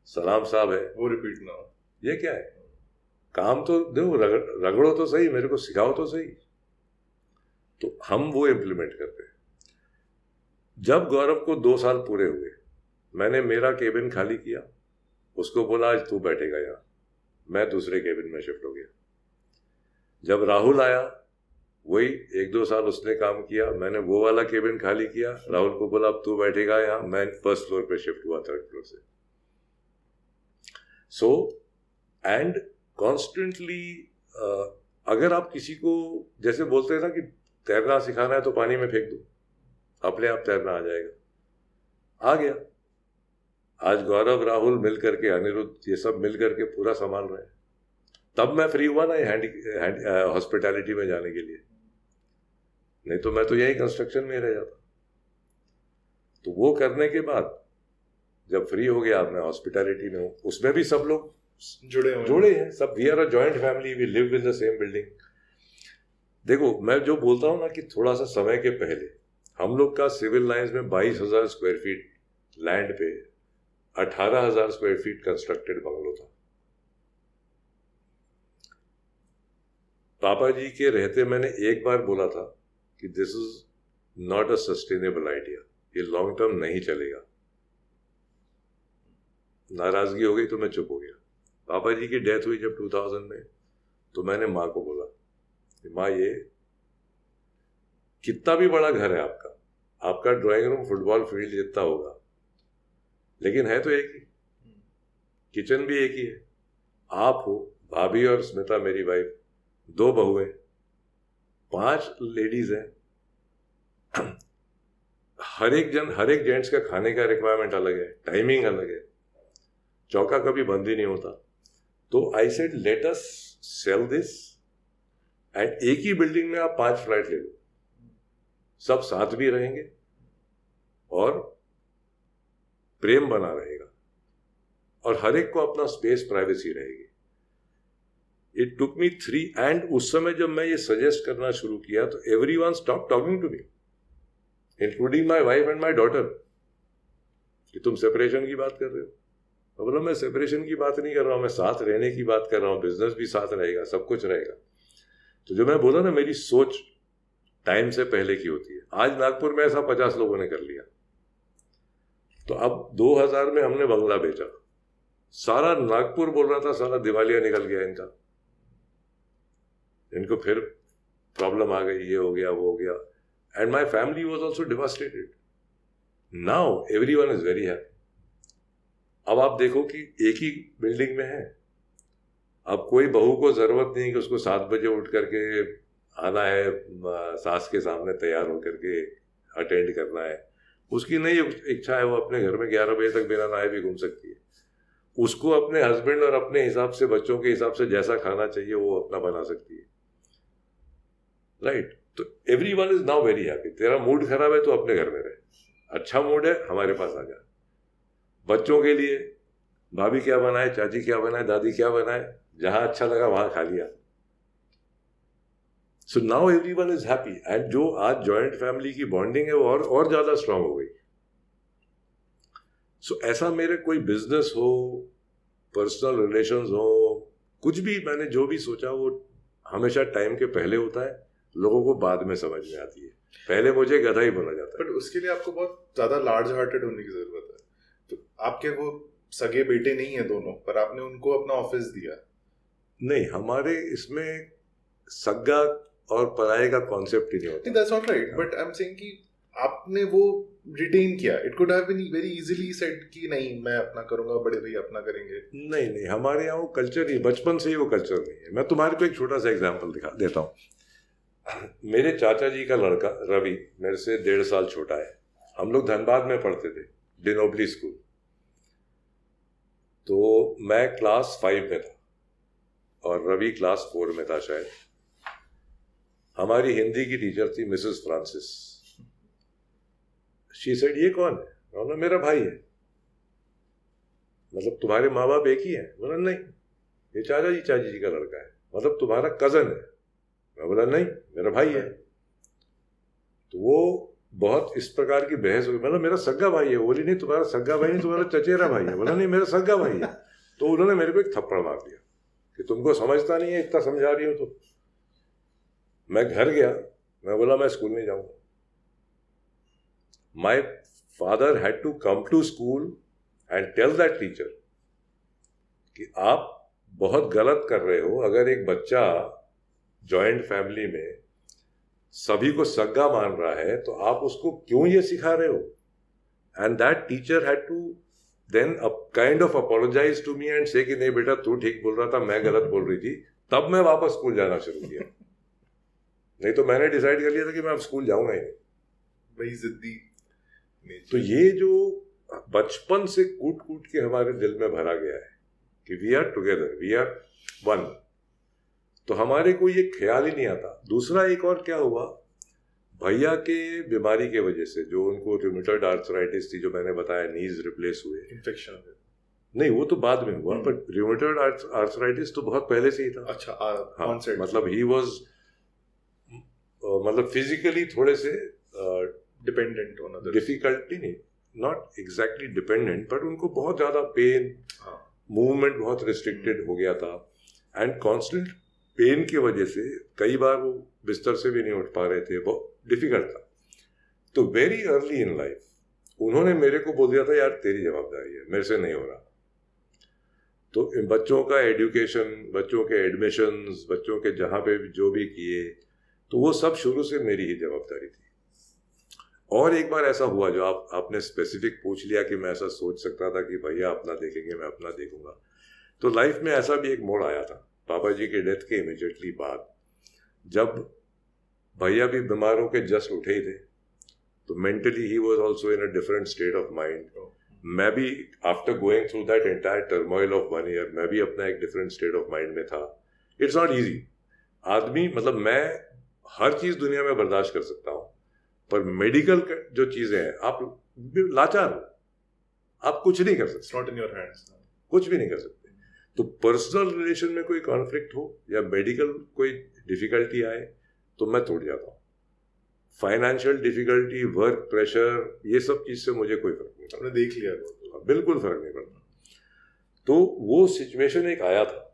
सलाम साहब है, वो रिपीट ना हो. ये क्या है, काम तो दो, रगड़ो तो सही, मेरे को सिखाओ तो सही. तो हम वो इम्प्लीमेंट करते हैं. जब गौरव को 2 साल पूरे हुए, मैंने मेरा केबिन खाली किया, उसको बोला आज तू बैठेगा यहाँ. मैं दूसरे केबिन में शिफ्ट हो गया. जब राहुल आया, वही 1-2 साल उसने काम किया, मैंने वो वाला केबिन खाली किया, राहुल को बोला अब तू बैठेगा यहाँ. मैं 1st फ्लोर पे शिफ्ट हुआ 3rd फ्लोर से. सो एंड कॉन्स्टेंटली अगर आप किसी को, जैसे बोलते हैं ना कि तैरना सिखाना है तो पानी में फेंक दो, अपने आप तैरना आ जाएगा. आ गया. आज गौरव, राहुल मिल करके, अनिरुद्ध, ये सब मिल करके पूरा संभाल रहे हैं. तब मैं फ्री हुआ ना हॉस्पिटैलिटी में जाने के लिए, नहीं तो मैं तो यही कंस्ट्रक्शन में रह जाता. तो वो करने के बाद जब फ्री हो गया, मैं हॉस्पिटैलिटी में हूँ. उसमें भी सब लोग जुड़े हैं सब. We are a joint family, we live in the same building. देखो, मैं जो बोलता हूँ ना कि थोड़ा सा समय के पहले हम लोग का सिविल लाइंस में 22,000 स्क्वायर फीट लैंड पे 18,000 स्क्वायर फीट कंस्ट्रक्टेड बंगलो था. पापा जी के रहते मैंने एक बार बोला था कि this is not a sustainable idea, ये लॉन्ग टर्म नहीं चलेगा. नाराजगी हो गई तो मैं चुप हो गया. पापा जी की डेथ हुई जब 2000 में, तो मैंने माँ को बोला कि माँ, ये कितना भी बड़ा घर है आपका, आपका ड्राइंग रूम फुटबॉल फील्ड जितना होगा, लेकिन है तो एक ही, किचन भी एक ही है. आप हो, भाभी और स्मिता मेरी वाइफ, 2 बहुएं, 5 लेडीज हैं. हर एक जेंट्स का खाने का रिक्वायरमेंट अलग है, टाइमिंग अलग है, चौका कभी बंद ही नहीं होता. तो I said let us sell this and एक ही बिल्डिंग में आप 5 फ्लैट ले लो, सब साथ भी रहेंगे और प्रेम बना रहेगा और हर एक को अपना स्पेस, प्राइवेसी रहेगी. इट टुक मी 3 एंड उस समय जब मैं ये सजेस्ट करना शुरू किया तो everyone stop talking to me, including my wife and my daughter, कि तुम सेपरेशन की बात कर रहे हो. तो बोला मैं सेपरेशन की बात नहीं कर रहा हूं, मैं साथ रहने की बात कर रहा हूं. बिजनेस भी साथ रहेगा, सब कुछ रहेगा. तो जो मैं बोला ना, मेरी सोच टाइम से पहले की होती है. आज नागपुर में ऐसा 50 लोगों ने कर लिया. तो अब 2000 में हमने बंगला बेचा. सारा नागपुर बोल रहा था सारा दिवालिया निकल गया इनका, इनको फिर प्रॉब्लम आ गई, ये हो गया, वो हो गया. And my family was also devastated. Now everyone is very happy. अब आप देखो कि एक ही बिल्डिंग में है. अब कोई बहू को जरूरत नहीं कि उसको 7 बजे उठ करके आना है, सास के सामने तैयार होकर के अटेंड करना है. उसकी नहीं इच्छा है, वो अपने घर में 11 बजे तक बिना नहाए भी घूम सकती है. उसको अपने हस्बैंड और अपने हिसाब से, बच्चों के हिसाब से जैसा खाना चाहिए वो अपना बना सकती है. राइट. तो everyone is now very happy. तेरा मूड खराब है तो अपने घर में रहे, अच्छा मूड है, हमारे पास आ जा। बच्चों के लिए भाभी क्या बनाए, चाची क्या बनाए, दादी क्या बनाए, जहां अच्छा लगा वहां खा लिया। So now everyone is happy. And जो आज जॉइंट फैमिली की बॉन्डिंग है वो और ज्यादा स्ट्रांग हो गई। सो ऐसा मेरे कोई बिजनेस हो, पर्सनल रिलेशंस हो, कुछ भी मैंने जो भी सोचा वो हमेशा टाइम के पहले होता है, लोगों को बाद में समझ में आती है। पहले मुझे गधा ही बोला जाता है। बट उसके लिए आपको बहुत ज्यादा लार्ज हार्टेड होने की जरूरत है। तो आपके वो सगे बेटे नहीं है दोनों, पर आपने उनको अपना ऑफिस दिया। नहीं, हमारे इसमें सगा और पराये का कॉन्सेप्ट ही नहीं होता। That's not right, but I am saying कि आपने वो रिटेन किया। It could have been very easily said कि नहीं मैं अपना करूंगा, बड़े भाई अपना करेंगे। नहीं नहीं, हमारे यहाँ वो कल्चर ही, बचपन से ही वो कल्चर नहीं है। मैं तुम्हारे को एक छोटा सा एग्जांपल दिखा देता हूँ। मेरे चाचा जी का लड़का रवि मेरे से 1.5 साल छोटा है। हम लोग धनबाद में पढ़ते थे, डिनोबली स्कूल। तो मैं क्लास 5 में था और रवि क्लास 4 में था शायद। हमारी हिंदी की टीचर थी मिसेस फ्रांसिस। शी सेड ये कौन है? बोला मेरा भाई है। मतलब तुम्हारे माँ बाप एक ही हैं? बोला नहीं, ये चाचा जी चाची जी का लड़का है। मतलब तुम्हारा कजन है? मैं बोला नहीं, मेरा भाई है। तो वो बहुत इस प्रकार की बहस हुई। मतलब मेरा सगा भाई है। बोली नहीं, तुम्हारा सगा भाई नहीं, तुम्हारा चचेरा भाई है। बोला नहीं, मेरा सगा भाई है। तो उन्होंने मेरे को एक थप्पड़ मार दिया कि तुमको समझता नहीं है, इतना समझा रही हो तो। मैं घर गया, मैं बोला मैं स्कूल नहीं जाऊंगा। My father had to come to school and tell that teacher कि आप बहुत गलत कर रहे हो। अगर एक बच्चा जॉइंट फैमिली में सभी को सगा मान रहा है तो आप उसको क्यों ये सिखा रहे हो? And that teacher had to then kind of apologize to me and say कि नहीं बेटा तू ठीक बोल रहा था, मैं गलत बोल रही थी। तब मैं वापस स्कूल जाना शुरू किया। नहीं तो मैंने डिसाइड कर लिया था कि मैं अब स्कूल जाऊंगा ही नहीं। वही जिद्दी। तो ये जो बचपन से कूट कूट के हमारे दिल में भरा गया है कि we are together, we are one, तो हमारे को ये ख्याल ही नहीं आता। दूसरा एक और क्या हुआ, भैया के बीमारी के वजह से, जो उनको रूमेटॉइड आर्थराइटिस थी, जो मैंने बताया, नीज रिप्लेस हुए। इन्फेक्शन नहीं, वो तो बाद में हुआ, पर रूमेटॉइड आर्थराइटिस तो बहुत पहले से ही था। अच्छा, हाँ, मतलब ही वाज मतलब फिजिकली थोड़े से डिपेंडेंट ऑन अदर, डिफिकल्टी नहीं, नॉट एग्जैक्टली डिपेंडेंट, बट उनको बहुत ज्यादा पेन, मूवमेंट बहुत रिस्ट्रिक्टेड हो गया था। एंड कांस्टेंट पेन की वजह से कई बार वो बिस्तर से भी नहीं उठ पा रहे थे, बहुत डिफिकल्ट था। तो वेरी अर्ली इन लाइफ उन्होंने मेरे को बोल दिया था यार तेरी जवाबदारी है, मेरे से नहीं हो रहा। तो बच्चों का एजुकेशन, बच्चों के एडमिशंस, बच्चों के जहाँ पे जो भी किए, तो वो सब शुरू से मेरी ही जवाबदारी थी। और एक बार ऐसा हुआ, जो आपने स्पेसिफिक पूछ लिया कि मैं ऐसा सोच सकता था कि भैया अपना देखेंगे, मैं अपना देखूंगा। तो लाइफ में ऐसा भी एक मोड़ आया था पापा जी के डेथ के इमीडिएटली बाद, जब भैया भी बीमार होकर जस्ट उठे ही थे। तो mentally he was also in a different state of mind. मैं भी after going through that entire turmoil of 1 year, मैं भी अपना एक डिफरेंट स्टेट ऑफ माइंड में था। It's not easy. आदमी, मतलब मैं हर चीज दुनिया में बर्दाश्त कर सकता हूँ, पर मेडिकल जो चीजें हैं, आप लाचार हो, आप कुछ नहीं कर सकते। नॉट इन योर हैंड्स, कुछ भी नहीं कर सकते। तो पर्सनल रिलेशन में कोई कॉन्फ्लिक्ट हो या मेडिकल कोई डिफिकल्टी आए तो मैं टूट जाता हूँ। फाइनेंशियल डिफिकल्टी, वर्क प्रेशर, ये सब चीज से मुझे कोई फर्क नहीं पड़ता। आपने देख लिया, बिल्कुल फर्क नहीं पड़ता। तो वो सिचुएशन एक आया था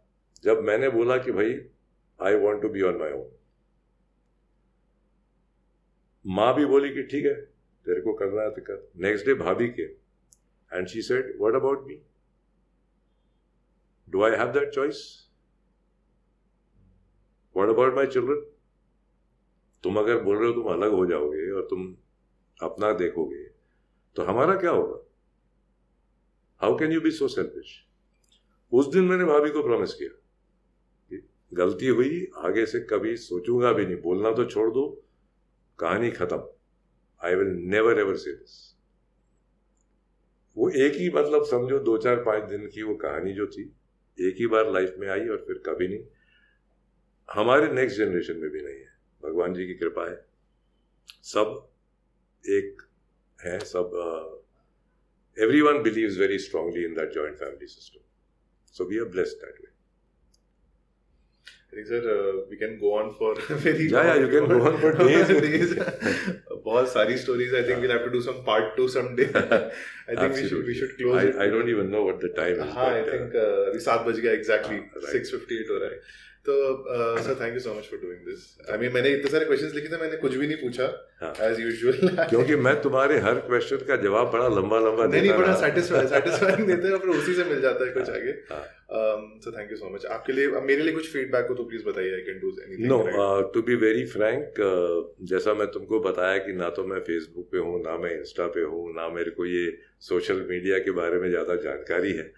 जब मैंने बोला कि भाई I want to be on my own. माँ भी बोली कि ठीक है तेरे को करना है तो कर। नेक्स्ट डे भाभी के, and she said what about me, do I have that choice, what about my children. तुम अगर बोल रहे हो तुम अलग हो जाओगे और तुम अपना देखोगे तो हमारा क्या होगा? How can you be so selfish. उस दिन मैंने भाभी को प्रॉमिस किया कि गलती हुई, आगे से कभी सोचूंगा भी नहीं, बोलना तो छोड़ दो, कहानी खत्म, आई विल नेवर एवर से दिस। वो एक ही, मतलब समझो 2-4-5 दिन की वो कहानी जो थी, एक ही बार लाइफ में आई और फिर कभी नहीं। हमारे नेक्स्ट जनरेशन में भी नहीं है, भगवान जी की कृपा है। सब एक हैं सब. Everyone believes very strongly in that joint family system. So we are blessed that way. I think, sir, we can go on for very long. Yeah, you can go on for days. बहुत सारी stories. I think we'll have to do some part 2 someday. I think we should close it. I don't even know what the time is. हाँ, I think अभी 7 बज गया exactly. 6:58 हो रहा है. तो sir thank you so much for doing this. I mean मैंने इतने सारे क्वेश्चंस लिखे थे, मैंने कुछ भी नहीं पूछा एज यूजुअल, क्योंकि मैं तुम्हारे हर क्वेश्चन का जवाब बड़ा लंबा नहीं बड़ा सेटिस्फाइंग देते हैं, फिर उसी से मिल जाता है कुछ आगे. So thank you so much. आपके लिए, मेरे लिए कुछ फीडबैक हो तो प्लीज बताइए. I can do anything. No, to be very frank, जैसा मैं तुमको बताया कि ना तो मैं फेसबुक पे हूँ, ना मैं इंस्टा पे हूँ, ना मेरे को ये सोशल मीडिया के बारे में ज़्यादा जानकारी है.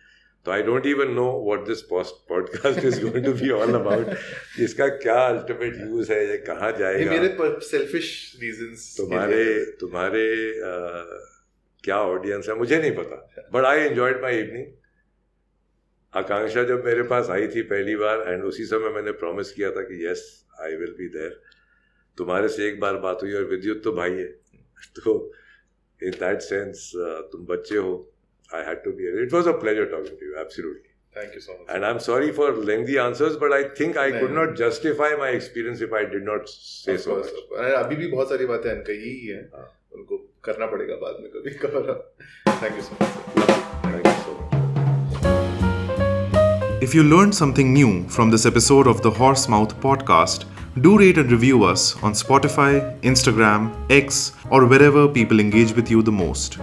तो I don't even know what this podcast is going to be all about. इसका क्या अल्टीमेट यूज है, ये कहाँ जाएगा. मेरे सेल्फिश रीजंस, तुम्हारे क्या ऑडियंस है मुझे नहीं पता, but I enjoyed my evening. Akanksha जब मेरे पास आई थी पहली बार, एंड उसी समय मैंने प्रॉमिस किया था कि yes I will be there. तुम्हारे से एक बार बात हुई, और विद्युत तो भाई है, तो इन दैट सेंस तुम बच्चे हो. I had to be here. It was a pleasure talking to you. Absolutely. Thank you so much. And I'm sorry for lengthy answers, but I think I could not justify my experience if I did not say so much. अभी भी बहुत सारी बातें अनकही ही हैं, उनको करना पड़ेगा बाद में कभी cover up. Thank you so much. Thank you so much. If you learned something new from this episode of the Horsemouth podcast, do rate and review us on Spotify, Instagram, X, or wherever people engage with you the most.